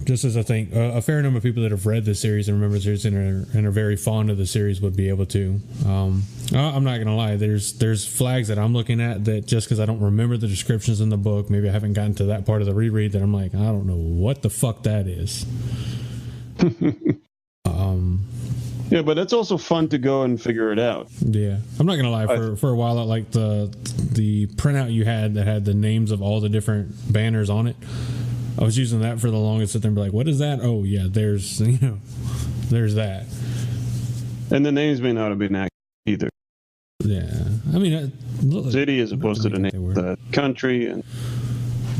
Just as I think a fair number of people that have read the series and remember the series and are very fond of the series would be able to. I'm not going to lie. There's flags that I'm looking at that just because I don't remember the descriptions in the book, maybe I haven't gotten to that part of the reread, that I'm like, I don't know what the fuck that is. Yeah, but it's also fun to go and figure it out. Yeah, I'm not gonna lie. For a while, like the printout you had that had the names of all the different banners on it, I was using that for the longest. Sit there and be like, "What is that?" Oh, yeah, there's that. And the names may not have been accurate either. Yeah, I mean, city as opposed to the name of the country, and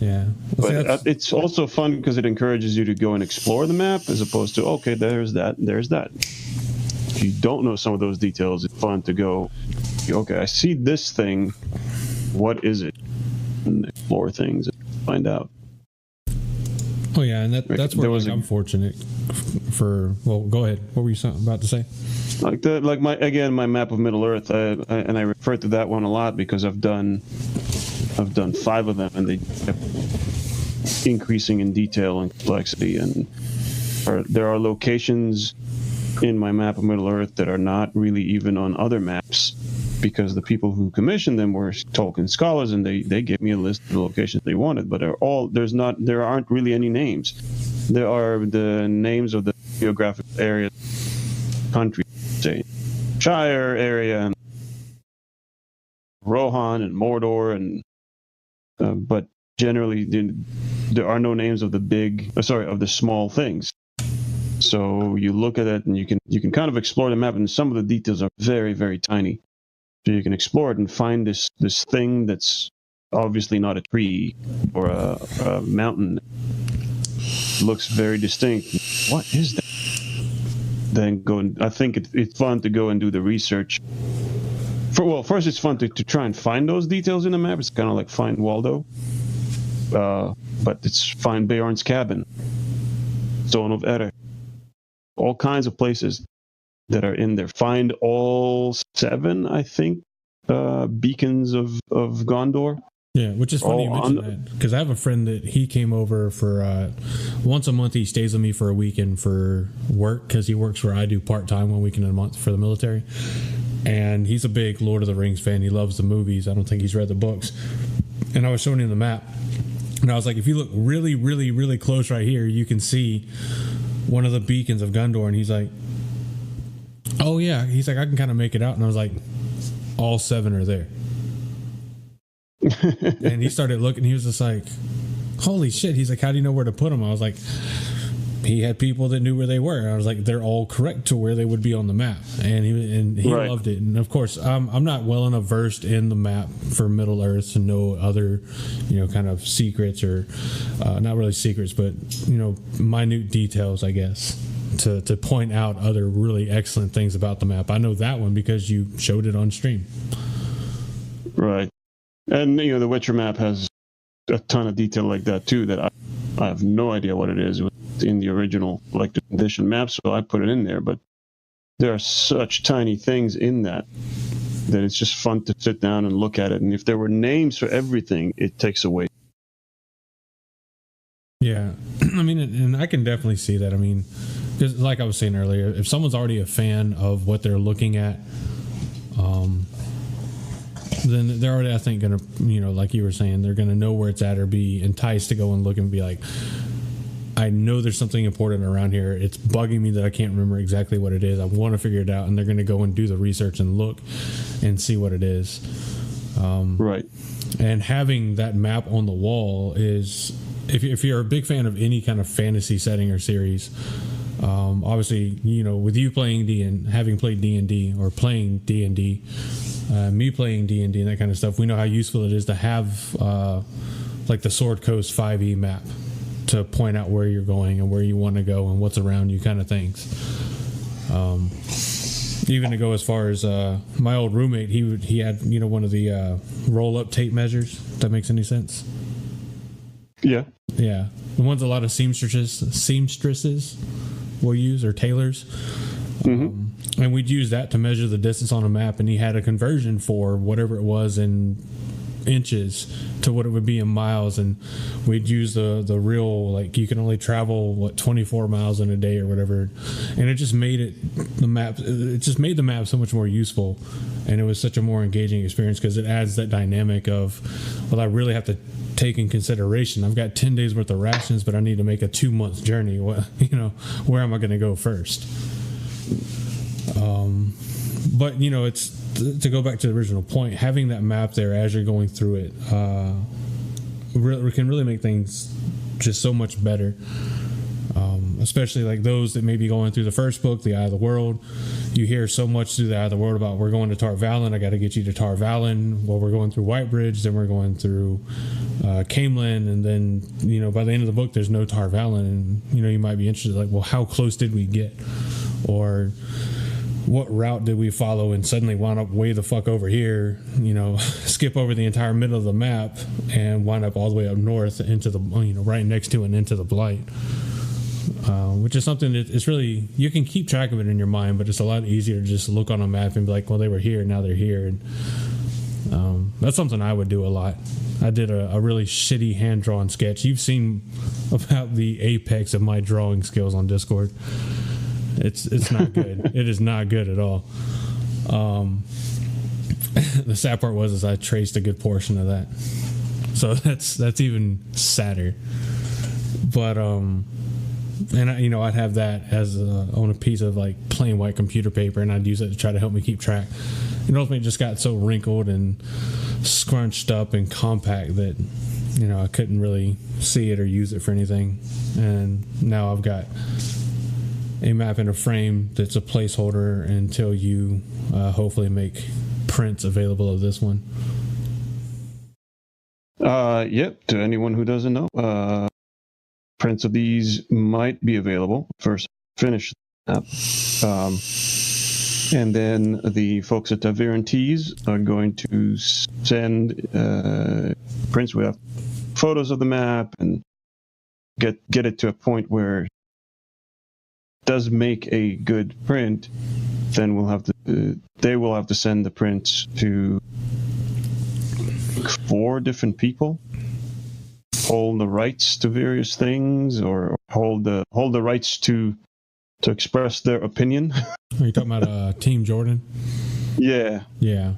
yeah. But it's also fun because it encourages you to go and explore the map as opposed to, okay, there's that, there's that. If you don't know some of those details, it's fun to go, okay, I see this thing, what is it? And explore things and find out. Oh yeah, and that's where I'm fortunate for. Well, go ahead. What were you about to say? My map of Middle Earth, and I refer to that one a lot because I've done 5 of them, and they kept increasing in detail and complexity. And there are locations in my map of Middle Earth that are not really even on other maps, because the people who commissioned them were Tolkien scholars, and they gave me a list of the locations they wanted, but there aren't really any names. There are the names of the geographic areas, country, say Shire area, and Rohan and Mordor, and but generally there are no names of the small things. So you look at it and you can kind of explore the map, and some of the details are very, very tiny. So you can explore it and find this thing that's obviously not a tree or a mountain. It looks very distinct. What is that? Then I think it's fun to go and do the research. First it's fun to try and find those details in the map. It's kind of like Find Waldo. But it's Find Beorn's cabin, Zone of Erech. All kinds of places that are in there. Find all 7, I think, beacons of Gondor. Yeah, which is funny you mentioned that, because I have a friend that he came over for once a month. He stays with me for a weekend for work, because he works where I do part-time 1 weekend a month for the military. And he's a big Lord of the Rings fan. He loves the movies. I don't think he's read the books. And I was showing him the map. And I was like, if you look really, really, really close right here, you can see one of the beacons of Gondor. And he's like, oh yeah. He's like, I can kind of make it out. And I was like, all 7 are there. And he started looking. He was just like, holy shit. He's like, how do you know where to put them? I was like, he had people that knew where they were. I was like, they're all correct to where they would be on the map. And he right. loved it. And of course, I'm not well enough versed in the map for Middle Earth to know other, kind of secrets or not really secrets, but, minute details, I guess, to point out other really excellent things about the map. I know that one because you showed it on stream. Right. And, the Witcher map has a ton of detail like that, too, that I have no idea what it is in the original collected edition map, so I put it in there. But there are such tiny things in that it's just fun to sit down and look at it. And if there were names for everything, it takes away. Yeah. I mean, and I can definitely see that. I mean, because like I was saying earlier, if someone's already a fan of what they're looking at, then they're already, I think, going to, like you were saying, they're going to know where it's at or be enticed to go and look and be like, I know there's something important around here. It's bugging me that I can't remember exactly what it is. I want to figure it out. And they're going to go and do the research and look and see what it is. Right. And having that map on the wall is, if you're a big fan of any kind of fantasy setting or series, obviously, with you playing having played D&D or playing D&D, me playing D&D and that kind of stuff, we know how useful it is to have like the Sword Coast 5e map to point out where you're going and where you want to go and what's around you kind of things. Even to go as far as my old roommate, he had one of the roll-up tape measures, if that makes any sense. Yeah. Yeah. The ones a lot of seamstresses will use, or tailors. Mm-hmm. And we'd use that to measure the distance on a map, and he had a conversion for whatever it was in inches to what it would be in miles, and we'd use the real, like, you can only travel 24 miles in a day or whatever, and it just made the map so much more useful, and it was such a more engaging experience because it adds that dynamic of, well, I really have to take in consideration, I've got 10 days worth of rations, but I need to make a 2-month journey. Where am I going to go first? But it's to go back to the original point, having that map there as you're going through it can really make things just so much better. Especially like those that may be going through the first book, The Eye of the World. You hear so much through The Eye of the World about, we're going to Tar Valon, I got to get you to Tar Valon. Well, we're going through Whitebridge, then we're going through Camelin, and then by the end of the book there's no Tar Valon, and you might be interested, like, well, how close did we get, or what route did we follow and suddenly wound up way the fuck over here, skip over the entire middle of the map and wind up all the way up north into the, right next to and into the Blight. Which is something that it's really, you can keep track of it in your mind, but it's a lot easier to just look on a map and be like, well, they were here, now they're here. And that's something I would do a lot. I did a really shitty hand-drawn sketch. You've seen about the apex of my drawing skills on Discord. It's not good. It is not good at all. The sad part was I traced a good portion of that, so that's even sadder. But and I'd have that as on a piece of like plain white computer paper, and I'd use it to try to help me keep track. And ultimately, it just got so wrinkled and scrunched up and compact that I couldn't really see it or use it for anything. And now I've got a map in a frame that's a placeholder until you hopefully make prints available of this one. Yep. To anyone who doesn't know, prints of these might be available. First, finish the map. And then the folks at Taviran Tees are going to send prints with photos of the map and get it to a point where it does make a good print. Then they will have to send the prints to 4 different people, hold the rights to various things, or hold the rights to express their opinion. Are you talking about Team Jordan? Yeah. Yeah.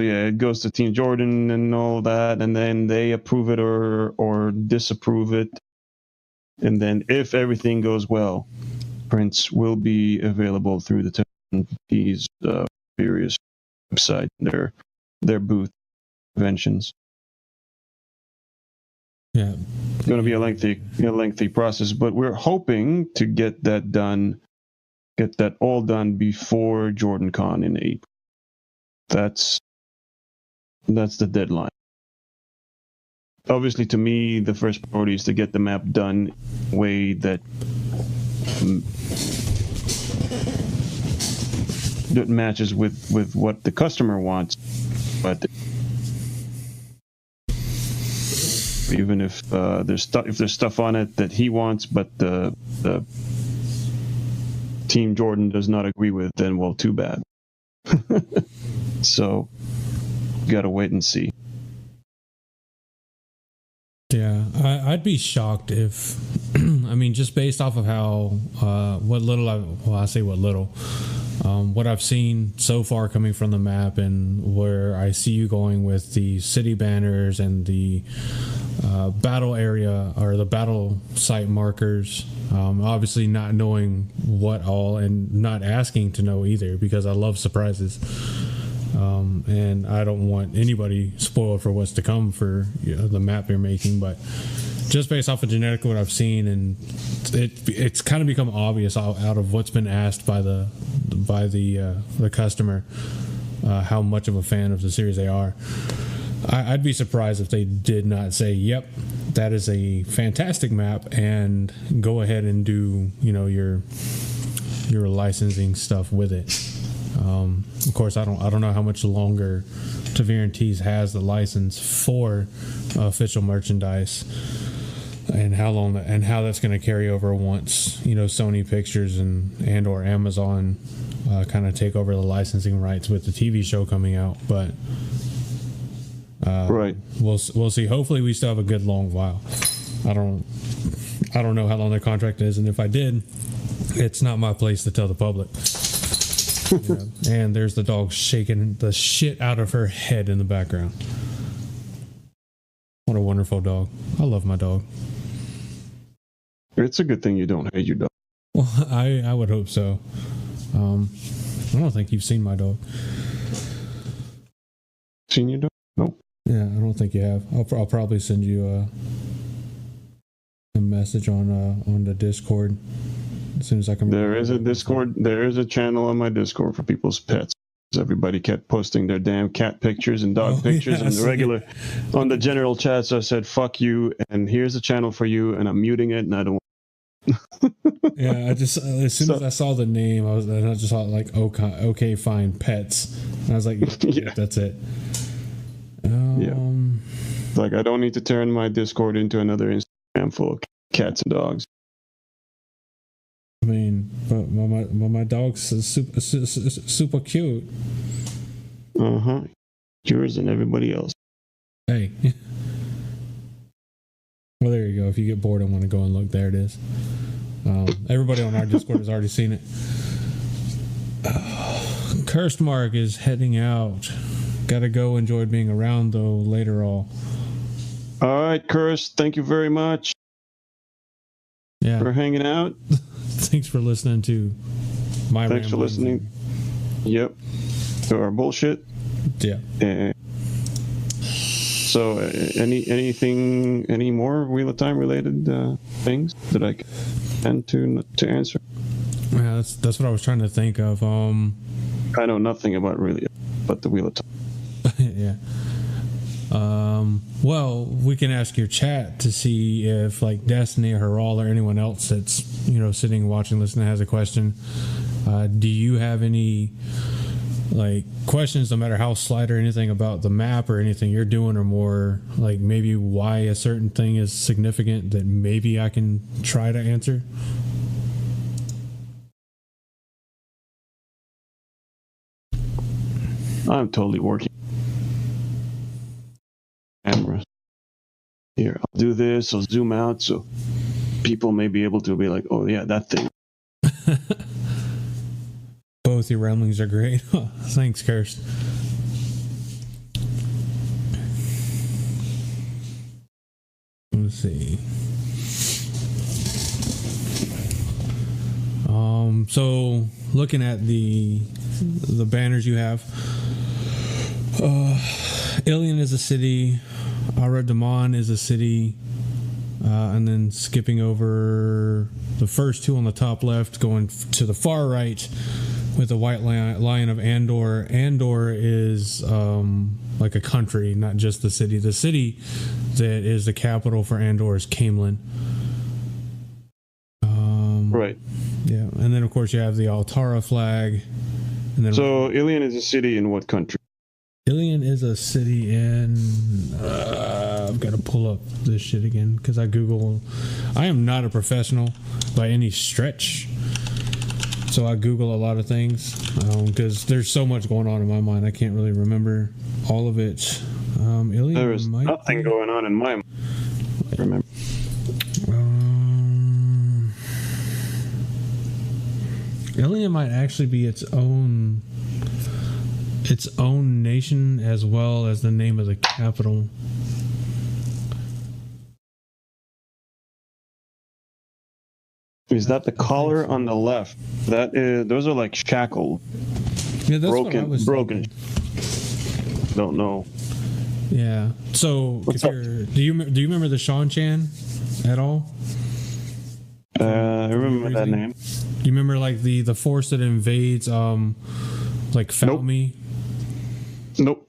yeah, it goes to Team Jordan and all that, and then they approve it or disapprove it. And then if everything goes well, prints will be available through the TMP's various website, their booth conventions. Yeah, it's going to be a lengthy process, but we're hoping to get that all done before JordanCon in April. That's the deadline. Obviously, to me, the first priority is to get the map done in a way that matches with what the customer wants. But even if there's stuff on it that he wants, but the Team Jordan does not agree with, then well, too bad. So, gotta wait and see. Yeah, I'd be shocked if, I mean, just based off of how, what I've seen so far coming from the map and where I see you going with the city banners and the battle area or the battle site markers, obviously not knowing what all and not asking to know either because I love surprises. And I don't want anybody spoiled for what's to come for the map you're making, but just based off of genetically what I've seen, and it's kind of become obvious out of what's been asked by the customer how much of a fan of the series they are. I'd be surprised if they did not say, "Yep, that is a fantastic map," and go ahead and do your licensing stuff with it. Of course, I don't know how much longer Tavir and Tees has the license for official merchandise, and how that's going to carry over once Sony Pictures and or Amazon kind of take over the licensing rights with the TV show coming out. But right, we'll see. Hopefully, we still have a good long while. I don't know how long the contract is, and if I did, it's not my place to tell the public. Yeah. And there's the dog shaking the shit out of her head in the background. What a wonderful dog. I love my dog. It's a good thing you don't hate your dog. Well, I would hope so. I don't think you've seen my dog. Seen your dog? Nope. Yeah, I don't think you have. I'll probably send you a message on the Discord as soon as I can. There is a Discord. There is a channel on my Discord for people's pets. Everybody kept posting their damn cat pictures and dog pictures on the general chat. So I said, "Fuck you!" And here's a channel for you. And I'm muting it. And I don't. Yeah, I just as soon as I saw the name, I just saw like okay, fine, pets. And I was like, yeah, that's it. Like I don't need to turn my Discord into another Instagram full of cats and dogs. I mean, but my dog's super cute. Yours and everybody else. Hey. Well, there you go. If you get bored and want to go and look, there it is. Everybody on our Discord has already seen it. Cursed Mark is heading out. Gotta go. Enjoyed being around though. Later all. All right, Cursed. Thank you very much. Yeah. For hanging out. Thanks for listening to my. Thanks for listening. Yep. To our bullshit. Yeah. So, any more Wheel of Time related things that I can to answer? Yeah, that's what I was trying to think of. I know nothing about the Wheel of Time. Yeah. Well, we can ask your chat to see if like Destiny or Heral or anyone else that's sitting, watching, listening has a question. Do you have any like questions, no matter how slight or anything about the map or anything you're doing, or more like maybe why a certain thing is significant that maybe I can try to answer? I'm totally working camera. Here, I'll do this. I'll zoom out so people may be able to be like, "Oh yeah, that thing." Both your ramblings are great. Thanks, Kirst. see. So looking at the banners you have, Ilion is a city, Aradamon is a city, and then skipping over the first two on the top left, going to the far right with the White Lion of Andor. Andor is like a country, not just the city. The city that is the capital for Andor is Camelin. Right. Yeah, and then of course you have the Altara flag. And then so Ilion is a city in what country? Ilion is a city in. I've got to pull up this shit again because I am not a professional by any stretch, so I Google a lot of things because there's so much going on in my mind. I can't really remember all of it. Ilion there is nothing going on in my mind. Remember. Ilion might actually be its own nation as well as the name of the capital. Is that the collar on the left? That is, those are like shackled. Yeah, that's what I was broken. thinking. Don't know. Yeah. So, do you remember the Shan Chan at all? I remember that name. Do you remember like the force that invades like Falme? Nope.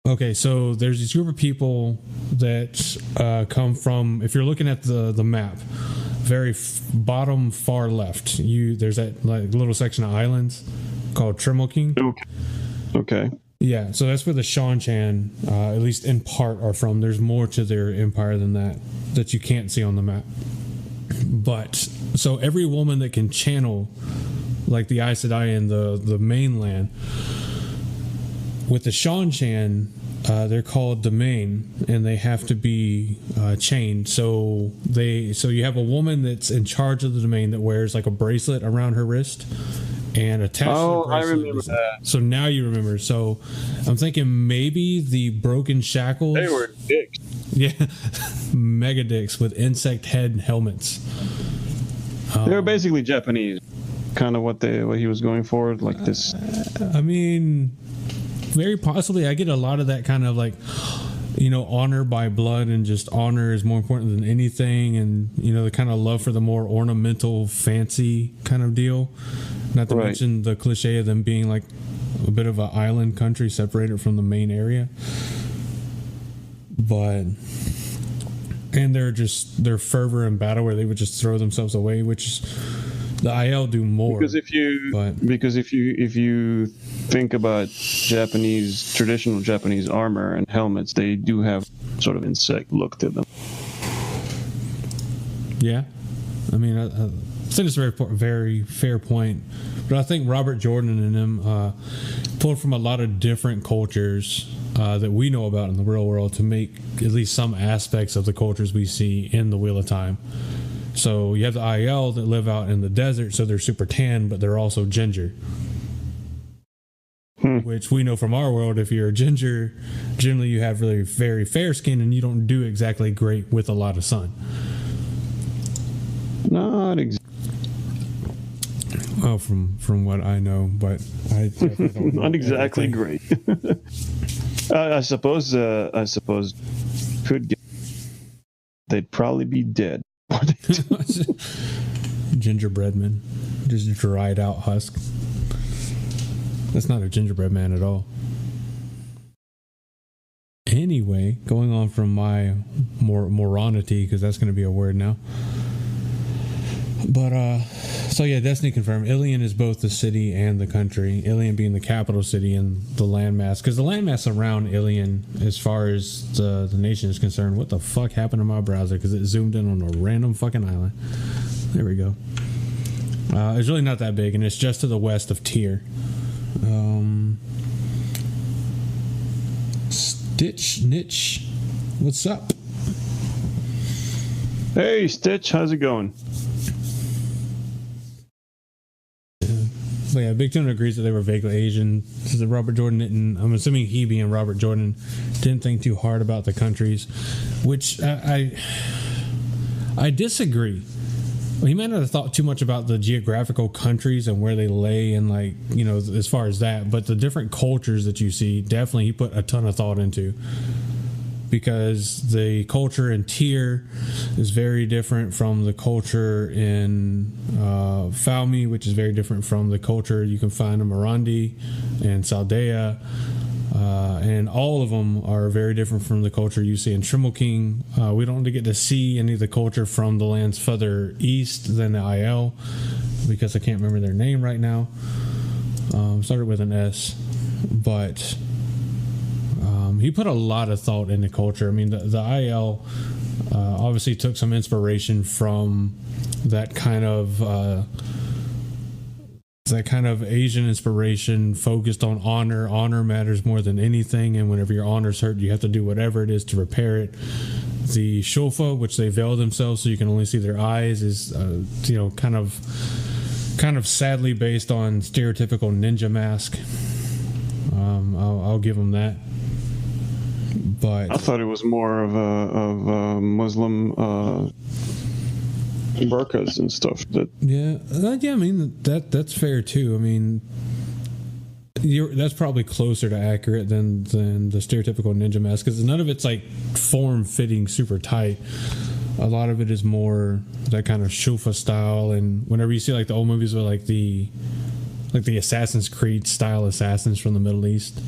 Okay, so there's this group of people that come from, if you're looking at the map, very bottom far left, there's that like little section of islands called Trimmelking. Okay. Yeah, so that's where the Shan Chan, at least in part, are from. There's more to their empire than that you can't see on the map. But so every woman that can channel like the Aes Sedai in the mainland, with the Shan Chan, they're called domain, and they have to be chained. So you have a woman that's in charge of the domain that wears like a bracelet around her wrist and attached. Oh, to the bracelet. I remember that. So now you remember. So I'm thinking maybe the broken shackles. They were dicks. Yeah, mega dicks with insect head helmets. They were basically Japanese, kind of what he was going for, like this. I mean, very possibly. I get a lot of that kind of like, honor by blood, and just honor is more important than anything, and the kind of love for the more ornamental, fancy kind of deal. Not to mention the cliche of them being like a bit of an island country separated from the main area. And their fervor in battle where they would just throw themselves away, which the IL do more. Because if you think about traditional Japanese armor and helmets, they do have sort of insect look to them. Yeah, I mean, I think it's a very fair point. But I think Robert Jordan and them pulled from a lot of different cultures that we know about in the real world to make at least some aspects of the cultures we see in the Wheel of Time. So you have the IL that live out in the desert, so they're super tan, but they're also ginger. Which we know from our world, if you're a ginger, generally you have really very fair skin and you don't do exactly great with a lot of sun. Not exactly. Well, from what I know, but I definitely don't know. Not exactly great. I suppose they'd probably be dead. Gingerbread man, just dried out husk. That's not a gingerbread man at all. Anyway, going on from my moronity, because that's going to be a word now. But so yeah, Destiny confirmed Ilion is both the city and the country. Ilion being the capital city and the landmass, because the landmass around Ilion, as far as the nation is concerned, what the fuck happened to my browser? Because it zoomed in on a random fucking island. There we go. It's really not that big, and it's just to the west of Tyr. Stitch Niche, what's up? Hey Stitch, how's it going? But yeah, Big Tuna agrees that they were vaguely Asian. Says that Robert Jordan didn't. I'm assuming he being Robert Jordan didn't think too hard about the countries, which I disagree. Well, he might not have thought too much about the geographical countries and where they lay, and like, you know, as far as that. But the different cultures that you see, definitely he put a ton of thought into. Because the culture in Tyr is very different from the culture in Falme, which is very different from the culture you can find in Morandi and Saldea. And all of them are very different from the culture you see in Trimble-King. We don't get to see any of the culture from the lands further east than the IL, because I can't remember their name right now. Started with an S, but he put a lot of thought into culture. I mean, the IL obviously took some inspiration from that kind of Asian inspiration, focused on honor. Honor matters more than anything, and whenever your honor's hurt, you have to do whatever it is to repair it. The Shofa, which they veil themselves so you can only see their eyes, is kind of sadly based on stereotypical ninja mask. I'll give them that. But I thought it was more of a Muslim burqas and stuff. I mean that's fair too. I mean, that's probably closer to accurate than the stereotypical ninja mask, because none of it's like form fitting super tight. A lot of it is more that kind of shofa style, and whenever you see like the old movies with like the Assassin's Creed style assassins from the Middle East,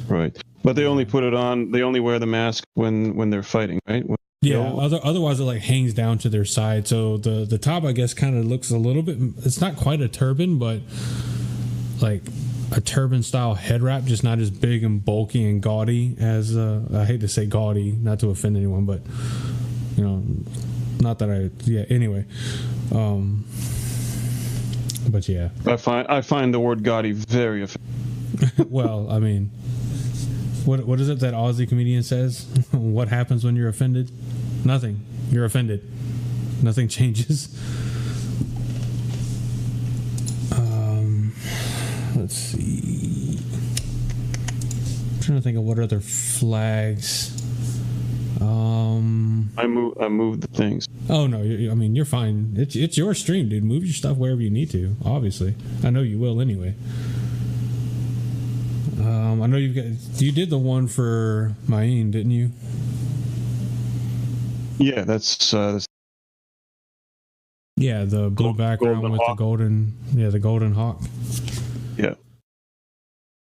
right? But they only put it on. They only wear the mask when they're fighting, right? Otherwise it like hangs down to their side. So the top, I guess, kind of looks a little bit. It's not quite a turban, but like a turban style head wrap, just not as big and bulky and gaudy as I hate to say gaudy, not to offend anyone, but you know, not that anyway. But yeah, I find the word gaudy very offensive. Well, I mean, what is it that Aussie comedian says? What happens when you're offended? Nothing. You're offended. Nothing changes. Let's see. I'm trying to think of what other flags. I moved the things. Oh no, I mean, you're fine. It's your stream, dude. Move your stuff wherever you need to. Obviously, I know you will anyway. I know you did the one for Maine, didn't you? Yeah, that's yeah, the blue background with the golden, the golden hawk.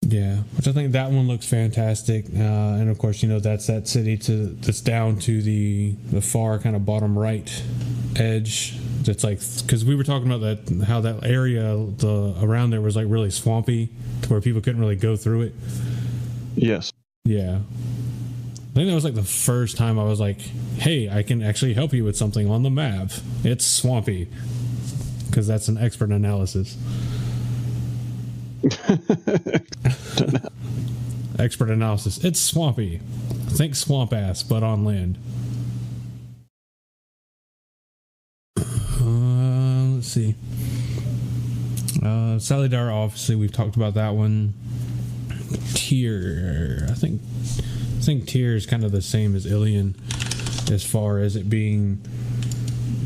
Yeah, which I think that one looks fantastic, and of course, that's that city that's down to the far kind of bottom right edge. That's like, because we were talking about that, how that area around there was like really swampy, to where people couldn't really go through it. Yes. Yeah. I think that was like the first time I was like, hey, I can actually help you with something on the map. It's swampy. Because that's an expert analysis. Expert analysis. It's swampy. Think swamp ass, but on land. Let's see. Salidar, obviously, we've talked about that one. Tyr, I think Tyr is kind of the same as Ilion, as far as it being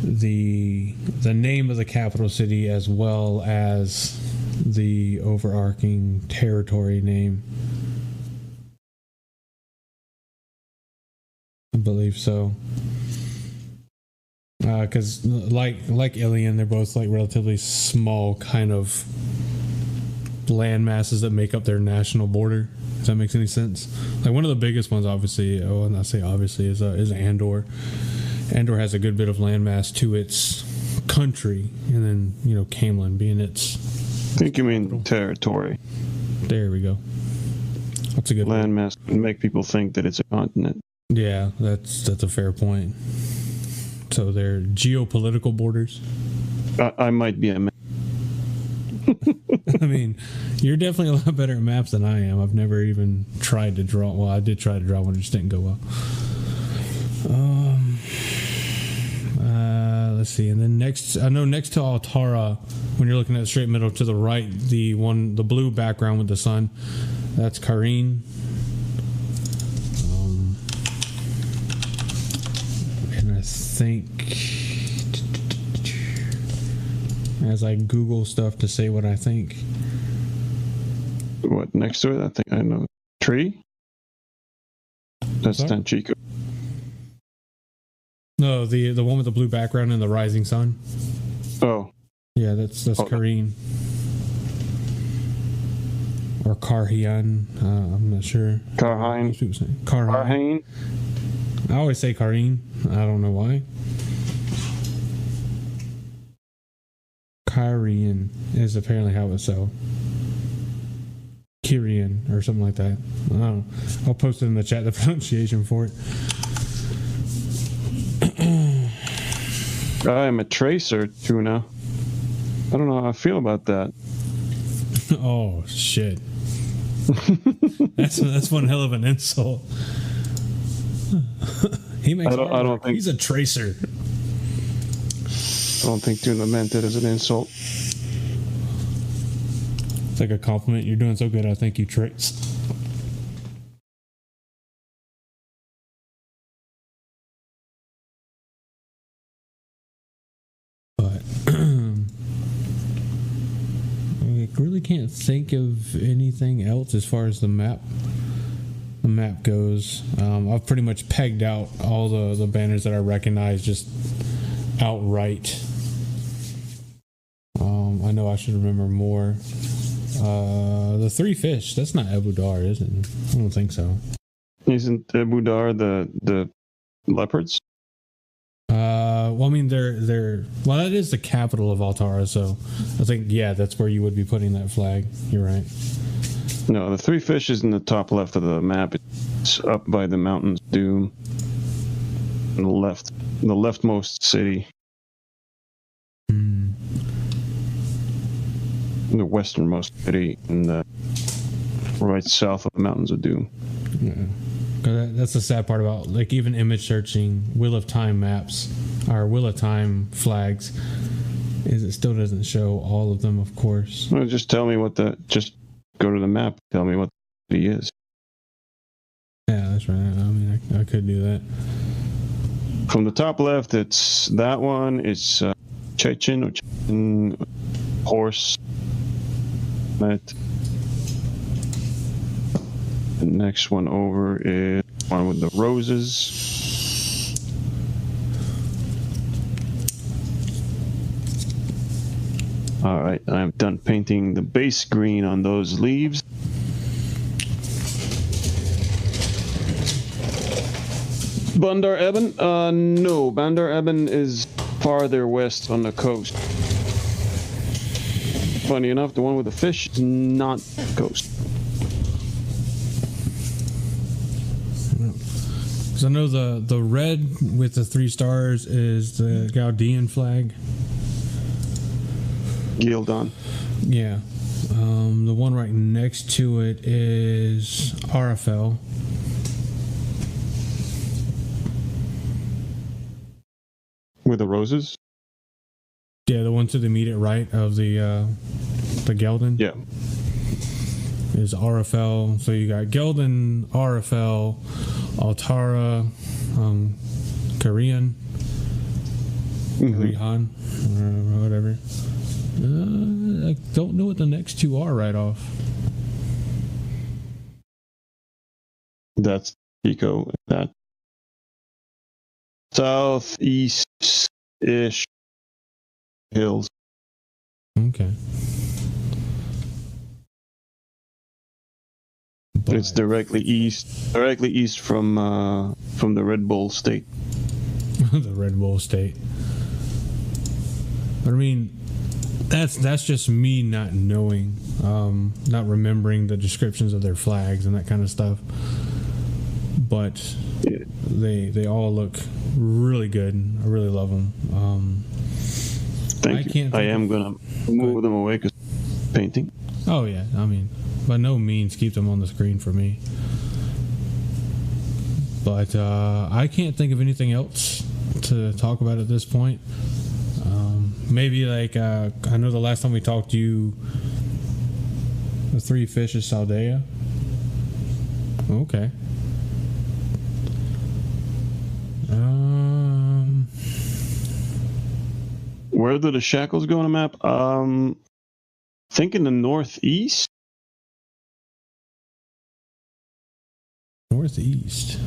the name of the capital city as well as the overarching territory name. I believe so. Because like Ilion, they're both like relatively small kind of land masses that make up their national border. If that makes any sense. Like one of the biggest ones, obviously, and I say obviously, is Andor. Andor has a good bit of landmass to its country, and then Camelin being its. I think you mean territory. There we go. That's a good landmass can make people think that it's a continent. Yeah, that's a fair point. So they're geopolitical borders. I might be a man. I mean, you're definitely a lot better at maps than I am. I've never even tried to draw. Well, I did try to draw one, it just didn't go well. let's see. And then next to Altara, when you're looking at the straight middle to the right, the blue background with the sun, that's Kareen. And I think, as I Google stuff to say what I think. What next to it? I think I know. Tree? That's Tanchico. No, the one with the blue background and the rising sun. Oh. Yeah, that's Kareen. Or Karhian. I'm not sure. Karhine. Karhine. I always say Kareen. I don't know why. Kyrian is apparently how it's so. Kyrian or something like that. I don't know. I'll post it in the chat, the pronunciation for it. I am a tracer, Tuna. I don't know how I feel about that. Oh, shit. That's one hell of an insult. He makes I don't think he's a tracer. I don't think Tuna meant it as an insult. It's like a compliment. You're doing so good, I think you trace. But I really can't think of anything else as far as the map goes. I've pretty much pegged out all the banners that I recognize just outright. I know I should remember more. The three fish, that's not Abu Dar, is it? I don't think so. Isn't Abu Dar the leopards? Well, I mean, well, that is the capital of Altara, so I think, yeah, that's where you would be putting that flag. You're right. No, the three fish is in the top left of the map. It's up by the mountains Doom. On the leftmost city. The westernmost city in the right south of the mountains of Doom. Yeah. That's the sad part about, like, even image searching Wheel of Time maps or Wheel of Time flags is it still doesn't show all of them, of course. Well, just tell me just go to the map, tell me what the city is. Yeah, that's right. I mean, I could do that. From the top left, it's that one. It's Chechen horse. Right. The next one over is one with the roses. All right, I'm done painting the base green on those leaves. Bandar Eben? No, Bandar Eben is farther west on the coast. Funny enough, the one with the fish is not coast. Because I know the red with the 3 stars is the Gaudian flag. Gildan. Yeah. The one right next to it is RFL. With the roses? Yeah, the one to the immediate right of the Gelden. Yeah. Is RFL. So you got Gelden, RFL, Altara, Korean, Rihan, or whatever. I don't know what the next 2 are right off. That's Pico. That southeast-ish hills. Okay. But it's directly east from the Red Bull state. The Red Bull state. But I mean, that's just me not knowing, not remembering the descriptions of their flags and that kind of stuff. But Yeah. they all look really good. I really love them. Thank you. I am gonna move them away because painting. Oh yeah, I mean, by no means keep them on the screen for me. But I can't think of anything else to talk about at this point. maybe like I know the last time we talked to you, the three fish is Saldea. Okay. Where do the shackles go on a map? Think in the northeast. Northeast.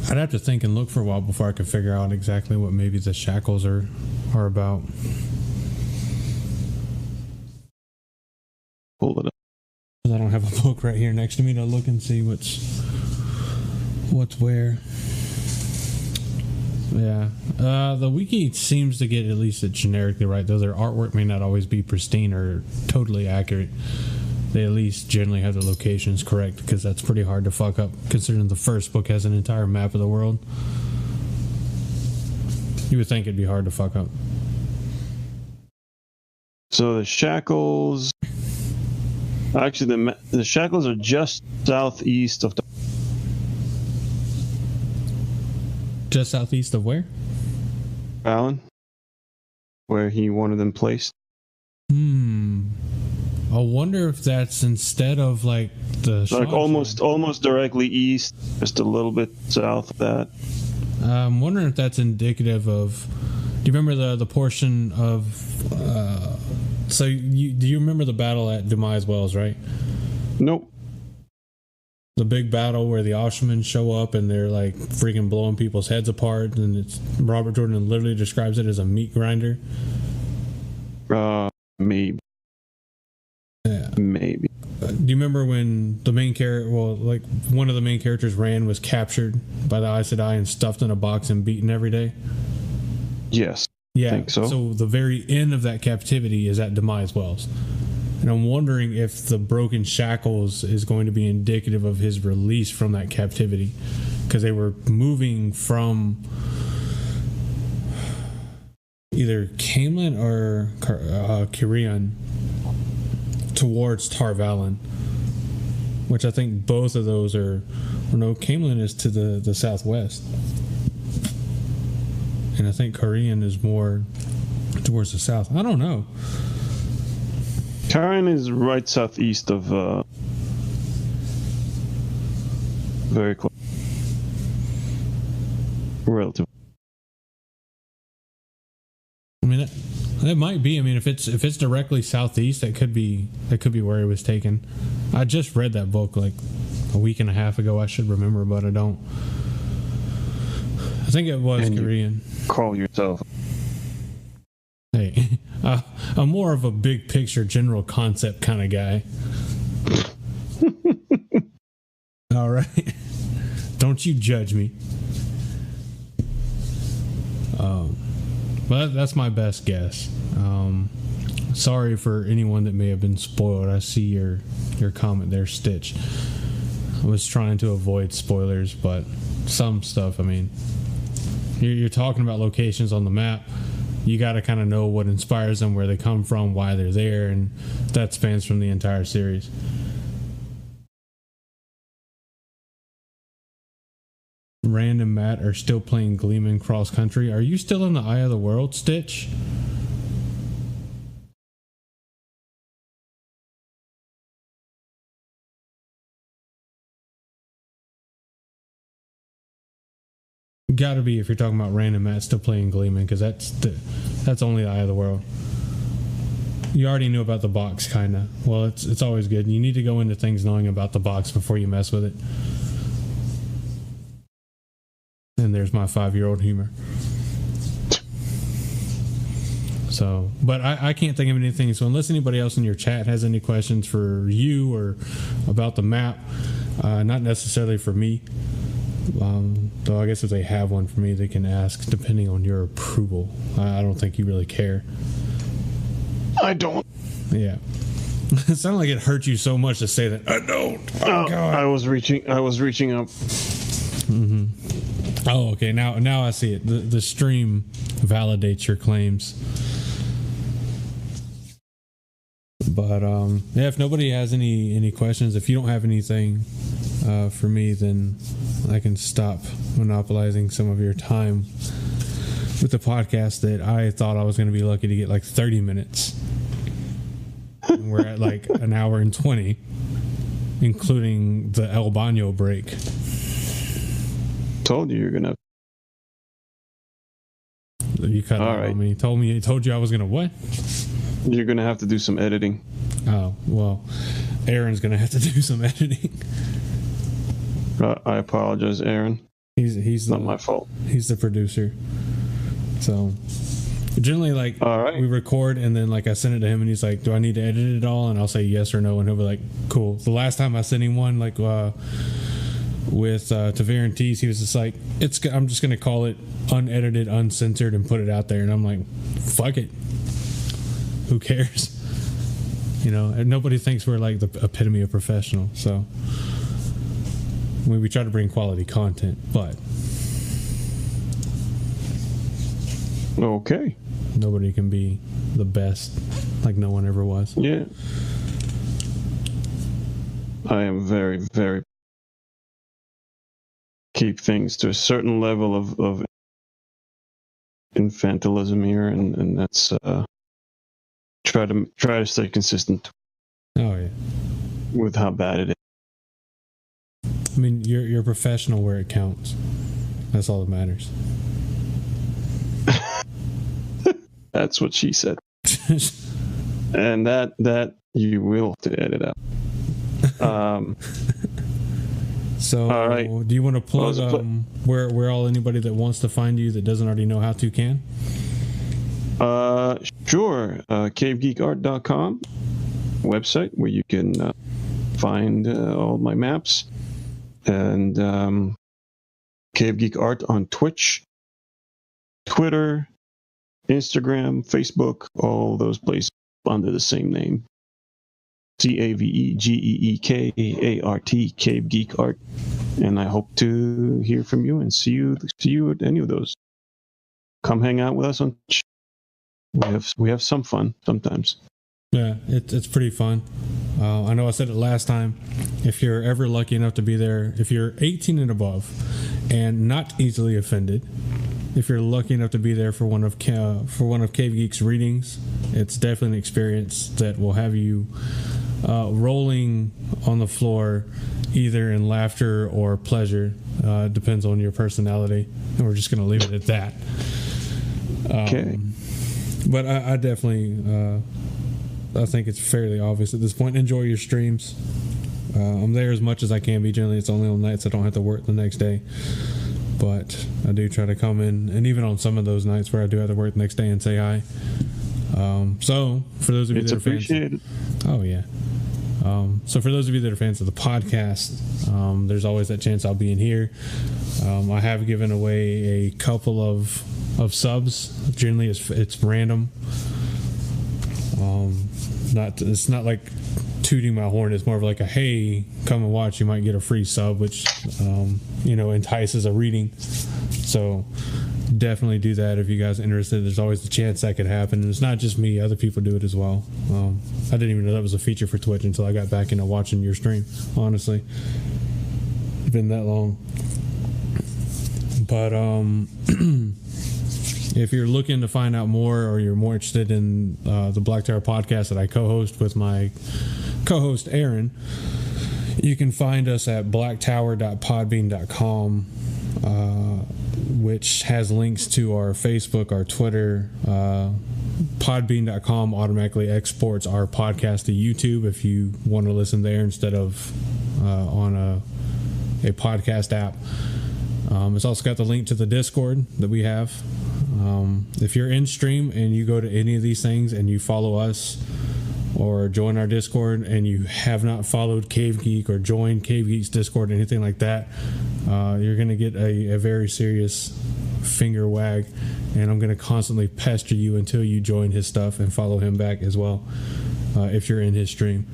I'd have to think and look for a while before I could figure out exactly what maybe the shackles are about. Pull it up. I don't have a book right here next to me to look and see what's where. Yeah. The wiki seems to get at least it generically right, though their artwork may not always be pristine or totally accurate. They at least generally have the locations correct, because that's pretty hard to fuck up, considering the first book has an entire map of the world. You would think it'd be hard to fuck up. So the shackles... Actually, the shackles are just southeast of the... Just southeast of where? Alan, where he wanted them placed. I wonder if that's instead of like the... Like almost directly east, just a little bit south of that. I'm wondering if that's indicative of... Do you remember the portion of... do you remember the battle at Demise Wells, right? Nope. The big battle where the Oshermen show up and they're like freaking blowing people's heads apart, and it's Robert Jordan literally describes it as a meat grinder. Maybe. Yeah. Maybe. Do you remember when the main character, like one of the main characters, Rand, was captured by the Aes Sedai and stuffed in a box and beaten every day? Yes. Yeah. I think so. So the very end of that captivity is at Demise Wells. And I'm wondering if the broken shackles is going to be indicative of his release from that captivity, because they were moving from either Camelin or Kirion towards Tar Valon, which I think both of those are... no, Camelin is to the southwest, and I think Kirion is more towards the south. I don't know. Karen is right southeast of very close. Relative. I mean, that might be. I mean, if it's directly southeast, that could be where it was taken. I just read that book like a week and a half ago. I should remember, but I don't. I think it was Korean. Call yourself. Hey, I'm more of a big picture, general concept kind of guy. All right, don't you judge me. But that's my best guess. Sorry for anyone that may have been spoiled. I see your comment there, Stitch. I was trying to avoid spoilers, but some stuff, I mean, you're talking about locations on the map. You got to kind of know what inspires them, where they come from, why they're there, and that spans from the entire series. Rand and Matt are still playing Gleeman cross country. Are you still in the Eye of the World, Stitch? Gotta be, if you're talking about Rand and Matt still playing Gleeman, because that's only the Eye of the World. You already knew about the box, kind of. Well, it's always good. You need to go into things knowing about the box before you mess with it. And there's my 5-year-old humor. So, but I can't think of anything. So unless anybody else in your chat has any questions for you or about the map, not necessarily for me. Though I guess if they have one for me, they can ask depending on your approval. I don't think you really care. I don't. Yeah. It sounded like it hurt you so much to say that. I don't. Oh, God. I was reaching up. Mm-hmm. Oh, okay. Now I see it. The stream validates your claims. But yeah, if nobody has any questions, if you don't have anything for me, then I can stop monopolizing some of your time with the podcast that I thought I was going to be lucky to get like 30 minutes. And we're at like an hour and 20, including the El Baño break. Told you you're gonna. You cut out on me. Told you I was gonna what? You're gonna have to do some editing. Oh well, Aaron's gonna have to do some editing. I apologize, Aaron. He's not my fault. He's the producer. So generally, like, all right, we record and then like I send it to him and he's like, "Do I need to edit it all?" And I'll say yes or no, and he'll be like, "Cool." The last time I sent him one, like with Tavir and Tees, he was just like, I'm just gonna call it unedited, uncensored, and put it out there. And I'm like, fuck it, who cares? You know, and nobody thinks we're like the epitome of professional. So we try to bring quality content, but okay, nobody can be the best like no one ever was. Yeah, I am very, very keep things to a certain level of infantilism here, and that's try to stay consistent. Oh yeah, with how bad it is. I mean, you're professional where it counts. That's all that matters. That's what she said. And that you will have to edit out. So, all right. Do you want to plug where all anybody that wants to find you that doesn't already know how to can? Sure. CaveGeekArt.com website where you can find all my maps, and CaveGeek Art on Twitch, Twitter, Instagram, Facebook, all those places under the same name. CaveGeekArt, CaveGeek Art, and I hope to hear from you and see you at any of those. Come hang out with us on. We have some fun sometimes. Yeah, it's pretty fun. I know I said it last time. If you're ever lucky enough to be there, if you're 18 and above, and not easily offended, if you're lucky enough to be there for one of CaveGeek's readings, it's definitely an experience that will have you rolling on the floor, either in laughter or pleasure. Depends on your personality, and we're just going to leave it at that. Okay. But I definitely, I think it's fairly obvious at this point. Enjoy your streams. I'm there as much as I can be. Generally, it's only on nights I don't have to work the next day. But I do try to come in, and even on some of those nights where I do have to work the next day, and say hi. So for those of you that are fans, oh yeah. So for those of you that are fans of the podcast, there's always that chance I'll be in here. I have given away a couple of subs. Generally, it's random. It's not like tooting my horn. It's more of like a, hey, come and watch, you might get a free sub, which entices a reading. So definitely do that if you guys are interested. There's always the chance that could happen, and it's not just me, other people do it as well. I didn't even know that was a feature for Twitch until I got back into watching your stream, honestly. It's been that long. But if you're looking to find out more, or you're more interested in the Black Tower podcast that I co-host with my co-host Aaron, you can find us at blacktower.podbean.com, which has links to our Facebook, our Twitter. Podbean.com automatically exports our podcast to YouTube if you want to listen there instead of on a podcast app. It's also got the link to the Discord that we have. If you're in stream and you go to any of these things and you follow us or join our Discord and you have not followed CaveGeek or joined CaveGeek's Discord or anything like that, you're going to get a very serious finger wag, and I'm going to constantly pester you until you join his stuff and follow him back as well, if you're in his stream,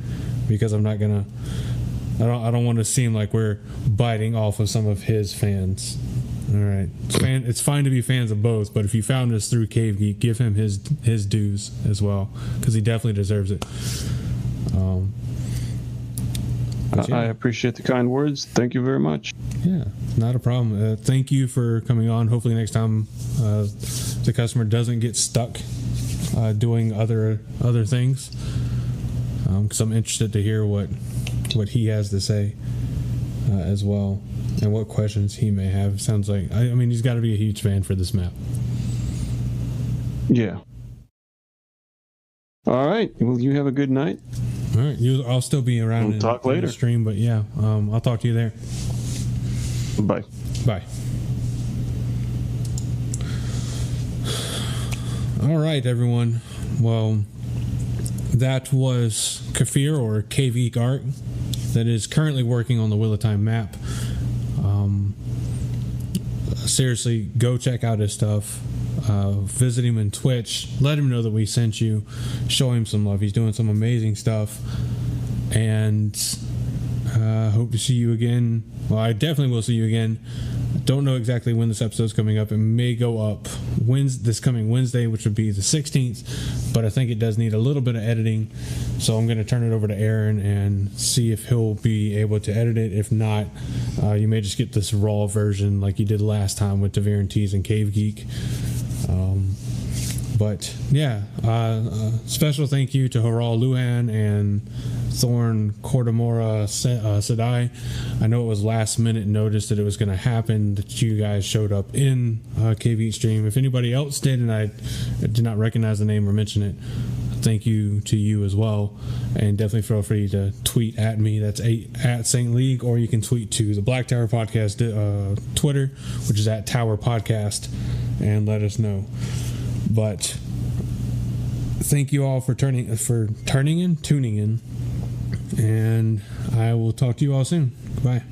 because I'm not going to, I don't want to seem like we're biting off of some of his fans. All right, it's fine to be fans of both, but if you found us through CaveGeek, give him his dues as well, because he definitely deserves it. I appreciate the kind words. Thank you very much. Yeah, not a problem. Thank you for coming on. Hopefully next time the customer doesn't get stuck doing other things, because I'm interested to hear what he has to say as well, and what questions he may have. Sounds like I mean he's got to be a huge fan for this map. Yeah. All right. Well, you have a good night. All right. I'll still be around. We'll talk later. In the stream, but yeah, I'll talk to you there. Bye. Bye. All right, everyone. Well, that was Kafir, or CaveGeek Art, that is currently working on the Wheel of Time map. Seriously, go check out his stuff. Visit him on Twitch. Let him know that we sent you. Show him some love. He's doing some amazing stuff. And hope to see you again. Well, I definitely will see you again. Don't know exactly when this episode's coming up. It may go up this coming Wednesday, which would be the 16th, but I think it does need a little bit of editing, so I'm going to turn it over to Aaron and see if he'll be able to edit it. If not, you may just get this raw version like you did last time with Tavir and Tees and CaveGeek. But yeah, special thank you to Haral Luhan and Thorn Cordamora Sedai. I know it was last minute notice that it was going to happen, that you guys showed up in CaveGeek stream. If anybody else did and I did not recognize the name or mention it, thank you to you as well. And definitely feel free to tweet at me. That's at Saint League, or you can tweet to the Black Tower Podcast Twitter, which is at Tower Podcast, and let us know. But thank you all for tuning in, and I will talk to you all soon. Bye.